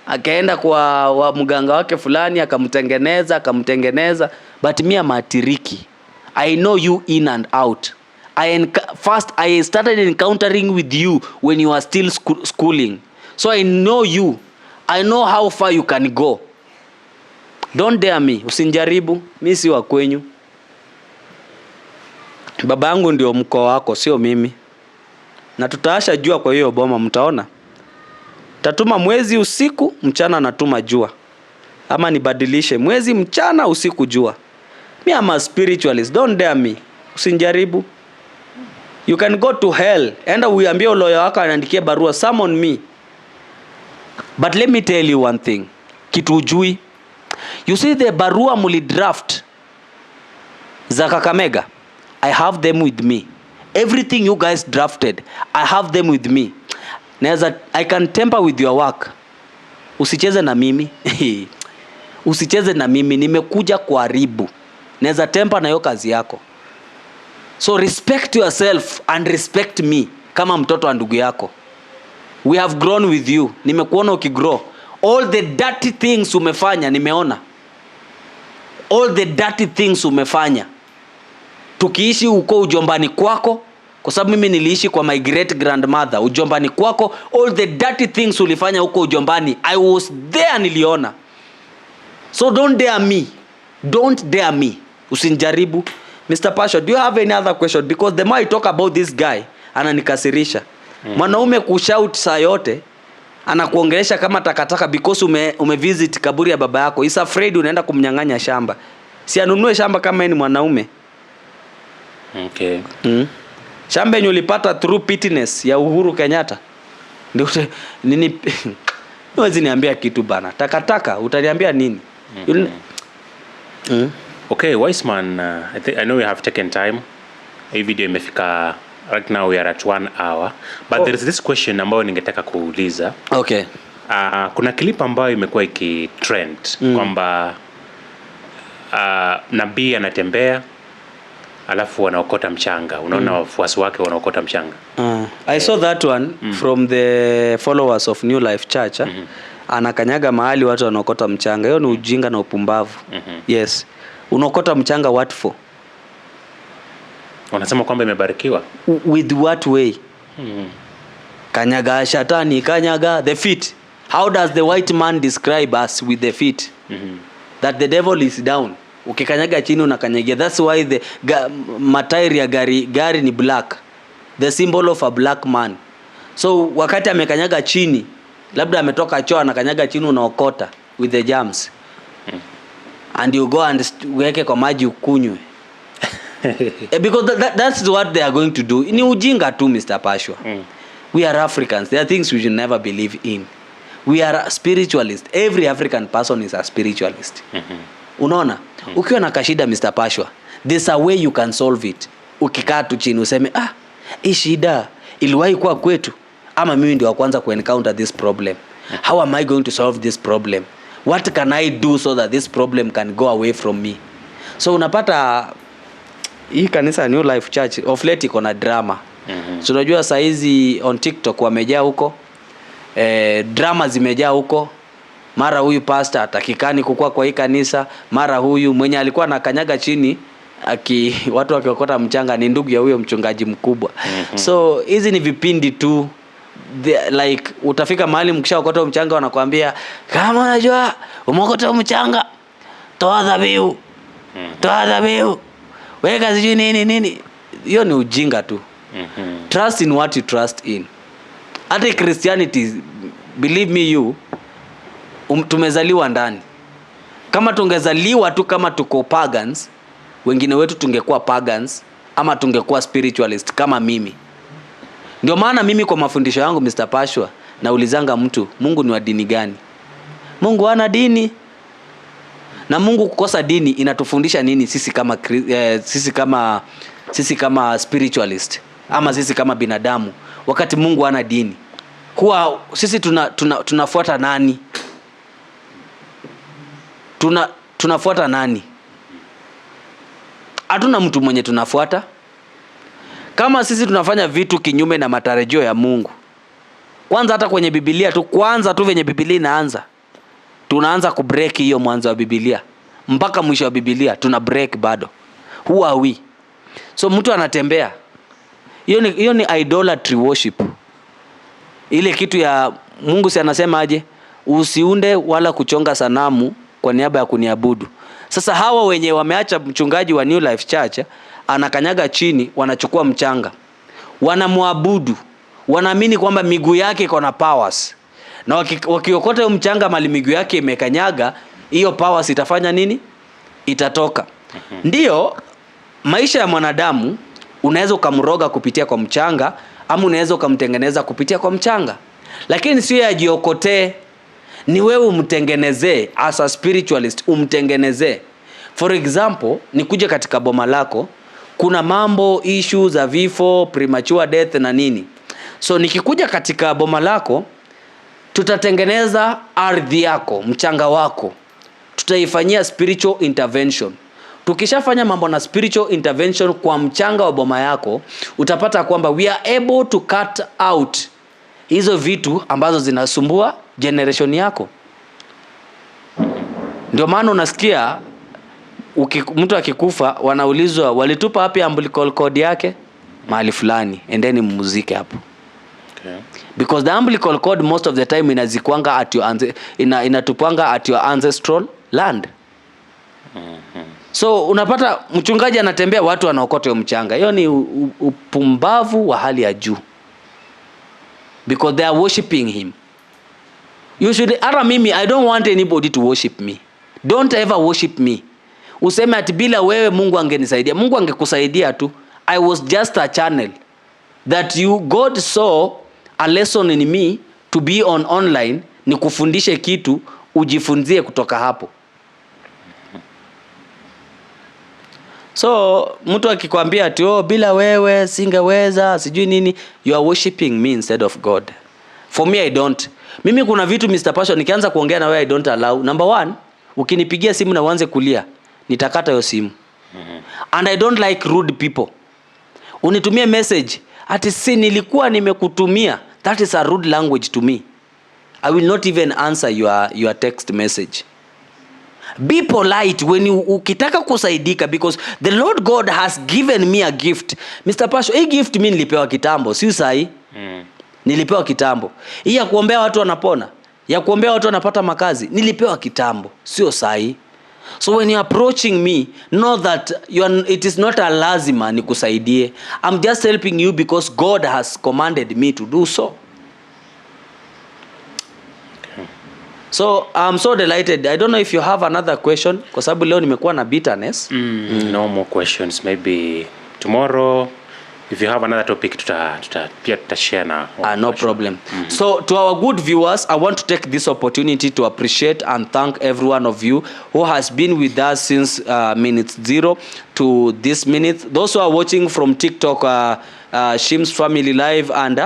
Akaenda kwa mganga wake fulani akamtengeneza, but mimi am a tiriki. I know you in and out. First I started encountering with you when you are still schooling. So I know you. I know how far you can go. Don't dare me. Usinjaribu. Mimi si wa kwenyu. Baba yangu ndio mko wako, sio mimi. Na tutaasha jua kwa hiyo boma, mtaona. Tatuma mwezi usiku, mchana natuma jua. Ama nibadilishe mwezi mchana, usiku jua. Me am a spiritualist. Don't dare me. Usinjaribu. You can go to hell. Enda uambie lawyer wako anaandikie barua, summon me. But let me tell you one thing. Kitu ujui. You see the barua muli draft za Kakamega, I have them with me. Everything you guys drafted, I have them with me. I can tamper with your work. Usicheze na mimi. Usicheze na mimi, nimekuja kuharibu. Naweza tamper na hiyo kazi yako. So respect yourself and respect me kama mtoto wa ndugu yako. We have grown with you. Nimekuona ukigrow. All the dirty things umefanya nimeona. All the dirty things umefanya. Tukiishi uko ujombani kwako, kwa sababu mimi niliishi kwa my great grandmother ujombani kwako, all the dirty things ulifanya uko ujombani, I was there, niliona. So don't dare me. Don't dare me. Usinjaribu. Mr. Pasho, do you have any other question? Because the more I talk about this guy, ananikasirisha. Mwanaume kushout saa yote, anakuongelesha kama takataka because umevisit kaburi ya baba yako. He's afraid unaenda kumnyang'anya shamba. Si anunue shamba kama yeye ni mwanaume. Okay. Shamba yenye ulipata through pitness ya Uhuru Kenyatta. Ndio nini? Huwezi niambia kitu bana. Takataka utaniambia nini? Okay, Wiseman, I know we have taken time. Hii video imefika, right now we are at 1 hour. But there is this question ambayo ningetaka kuuliza. Okay. Kuna clip ambayo imekuwa ikitrend kwamba nabii anatembea alafu wanaokota mchanga. Unaona wafuasi wake wanaokota mchanga. I saw that one from the followers of New Life Church. Anakanyaga mahali watu wanaokota mchanga. Hiyo ni ujinga na upumbavu. Yes. Unaokota mchanga what for? Wanasema kwamba imebarikiwa. With what way? Kanyaga shatani, kanyaga the feet. How does the white man describe us with the feet? That the devil is down. Ukikanyaga chini unakanyagia. That's why the matairi ya gari ni black. The symbol of a black man. So wakati amekanyaga chini, labda ametoka choo anakanyaga chini unaokota. with the germs. And you go and weke kwa maji ukunywe. Because that's what they are going to do. Ni ujinga tu, Mr. Pashwa. We are Africans. There are things we should never believe in. We are spiritualists. Every African person is a spiritualist. Unaona? Ukiwa na kashida, Mr. Pashwa, there's a way you can solve it. Ukikaa tu chini useme, hii shida iliwahi kuwa kwetu, ama mimi ndio wa kwanza ku-encounter this problem. How am I going to solve this problem? What can I do so that this problem can go away from me? So unapata hii kanisa New Life Church of late iko na drama. So unajua saa hizi on TikTok wamejaa huko. Drama zimejaa huko. Mara huyu pastor atakikani kukua kwa hii kanisa, mara huyu mwenye alikuwa anakanyaga chini watu wakiokota mchanga ni ndugu ya huyo mchungaji mkubwa. So hizi ni vipindi tu. Like utafika mahali mkishaokota mchanga wanakuambia, kama unajua umeokota mchanga, toa dhabihu. Toa dhabihu. Weka sijui nini. Hiyo ni ujinga tu. Trust in what you trust in. Hata Christianity, believe me you, tumezaliwa ndani. Kama tungezaliwa tu kama tuko pagans, wengine wetu tungekuwa pagans ama tungekuwa spiritualist kama mimi. Ndio maana mimi kwa mafundisho yangu, Mr. Pashwa, naulizanga mtu, Mungu ni wa dini gani? Mungu hana dini. Na Mungu kukosa dini inatufundisha nini sisi kama spiritualist ama sisi kama binadamu, wakati Mungu hana dini? Huwa sisi tunafuata nani? Tunafuata nani? Hatuna mtu mwenye tunafuata. Kama sisi tunafanya vitu kinyume na matarajio ya Mungu, kwanza hata kwenye Biblia tu, kwanza tu venye Biblia inaanza, tunaanza kubreak hiyo mwanzo wa Biblia mpaka mwisho wa Biblia tuna break bado. Who are we? So mtu anatembea, hiyo ni idolatry worship. Ile kitu ya Mungu si anasema aje, usiunde wala kuchonga sanamu kwa niaba ya kuniabudu. Sasa hawa wenye wameacha mchungaji wa New Life Church anakanyaga chini, wanachukua mchanga, wanamwabudu, wanaamini kwamba miguu yake iko na powers, na wakiokota hiyo mchanga mali miguu yake imekanyaga, hiyo powers itafanya nini? Itatoka. Ndiyo, maisha ya mwanadamu unaweza ukamroga kupitia kwa mchanga, ama unaweza ukamtengeneza kupitia kwa mchanga, lakini sio yajiokotee. Ni wewe umtengenezee. As a spiritualist umtengenezee. For example, nikuje katika boma lako, kuna mambo, issues za vifo, premature death na nini. So nikikuja katika boma lako, tutatengeneza ardhi yako, mchanga wako, tutaifanyia spiritual intervention. Tukishafanya mambo na spiritual intervention kwa mchanga wa boma yako, utapata kwamba we are able to cut out hizo vitu ambazo zinasumbua generation yako. Ndio maana unasikia mtu akikufa wanaulizwa, walitupa wapi umbilical cord yake? Mahali fulani, endeni muziki hapo. Okay. Because the umbilical cord most of the time inazikwanga at your inatupanga at your ancestral land. So unapata mchungaji anatembea, watu wanaokota mchanga. Hiyo ni upumbavu wa hali ya juu. Because they are worshiping him. You should, mimi, I don't want anybody to worship me. Don't ever worship me. Useme ati bila wewe Mungu angenisaidia. Mungu angekusaidia tu. I was just a channel that God saw a lesson in me to be on online, ni kufundishe kitu, ujifunzie kutoka hapo. So mtu akikwambia ati bila wewe singeweza sijui nini, you are worshiping me instead of God. For me, I don't. Mimi kuna vitu, Mr. Passion, nikianza kuongea na wewe I don't allow. Number one, ukinipigia simu na uanze kulia, nitakata hiyo simu. And I don't like rude people. Unitumie message ati si nilikuwa nimekutumia, that is a rude language to me. I will not even answer your text message. Be polite when ukitaka kusaidika, because the Lord God has given me a gift. Mr. Pasho, hii gift mimi nilipewa kitambo, si sahi. Nilipewa kitambo. Hii ya kuombea watu wanapona, ya kuombea watu wanapata makazi, nilipewa kitambo, sio sahi. So when you are approaching me, know that it is not a lazima nikusaidie. I'm just helping you because God has commanded me to do so. So I'm so delighted. I don't know if you have another question kwa sababu leo nimekuwa na bitterness. No more questions. Maybe tomorrow if you have another topic pia tutashare na No problem. So to our good viewers, I want to take this opportunity to appreciate and thank every one of you who has been with us since minute 0 to this minute. Those who are watching from TikTok, Shim's Family Live and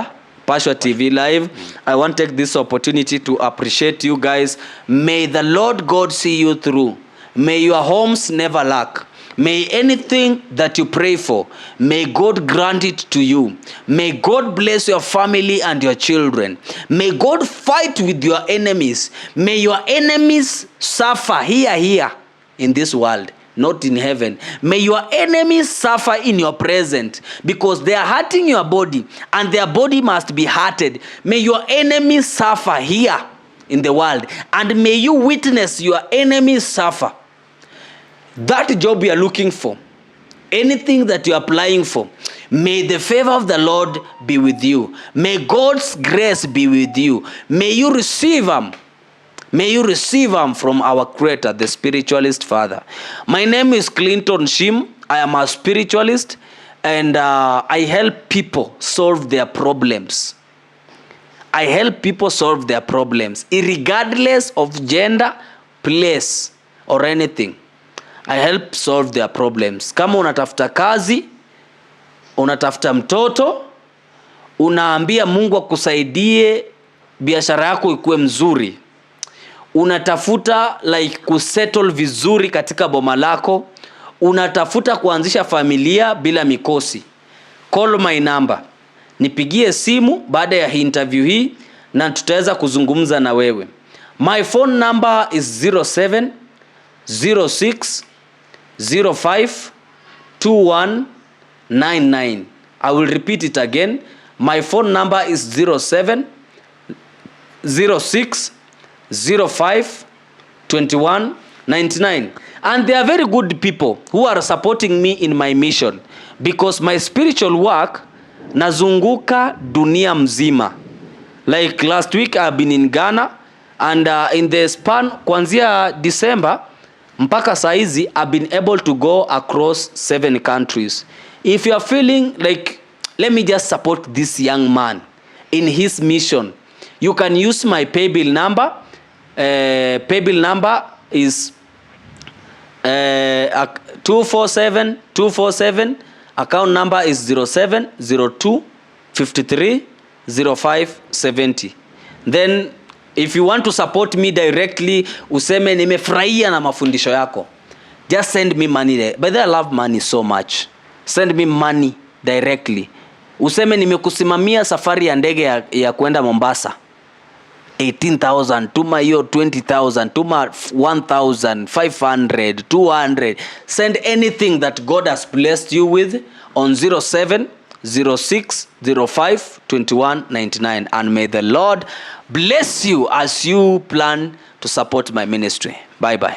Pashwa TV Live, I want to take this opportunity to appreciate you guys. May the Lord God see you through. May your homes never lack. May anything that you pray for, may God grant it to you. May God bless your family and your children. May God fight with your enemies. May your enemies suffer here in this world, not in heaven. May your enemies suffer in your present because they are hurting your body and their body must be hurted. May your enemies suffer here in the world and may you witness your enemies suffer. That job you are looking for, anything that you are applying for, may the favor of the Lord be with you. May God's grace be with you. May you receive them. May you receive them from our Creator, the Spiritualist Father. My name is Clinton Shim. I am a spiritualist and I help people solve their problems. I help people solve their problems, regardless of gender, place, or anything. I help solve their problems. Kama unatafuta kazi, unatafuta mtoto, unaambia Mungu akusaidie biashara yako ikuwe mzuri. Unatafuta kusettle vizuri katika boma lako, unatafuta kuanzisha familia bila mikosi. Call my number. Nipigie simu baada ya interview hii na tutaweza kuzungumza na wewe. My phone number is 0706 052199. I will repeat it again. My phone number is 0706 052199. And they are very good people who are supporting me in my mission because my spiritual work nazunguka dunia mzima. Like last week I've been in Ghana and in the span kuanzia December mpaka saizi I've been able to go across 7 countries. If you are feeling like let me just support this young man in his mission, you can use my paybill number. Paybill number is 247247. Account number is 0702 53 0570. Then if you want to support me directly, useme nimefurahia na mafundisho yako, just send me money there. But I love money so much. Send me money directly. Useme nimekusimamia safari ya ndege ya kwenda Mombasa, 18,000, tuma hiyo 20,000, tuma 1,500, 200. Send anything that God has blessed you with on 0706052199, and may the Lord bless you as you plan to support my ministry. Bye bye.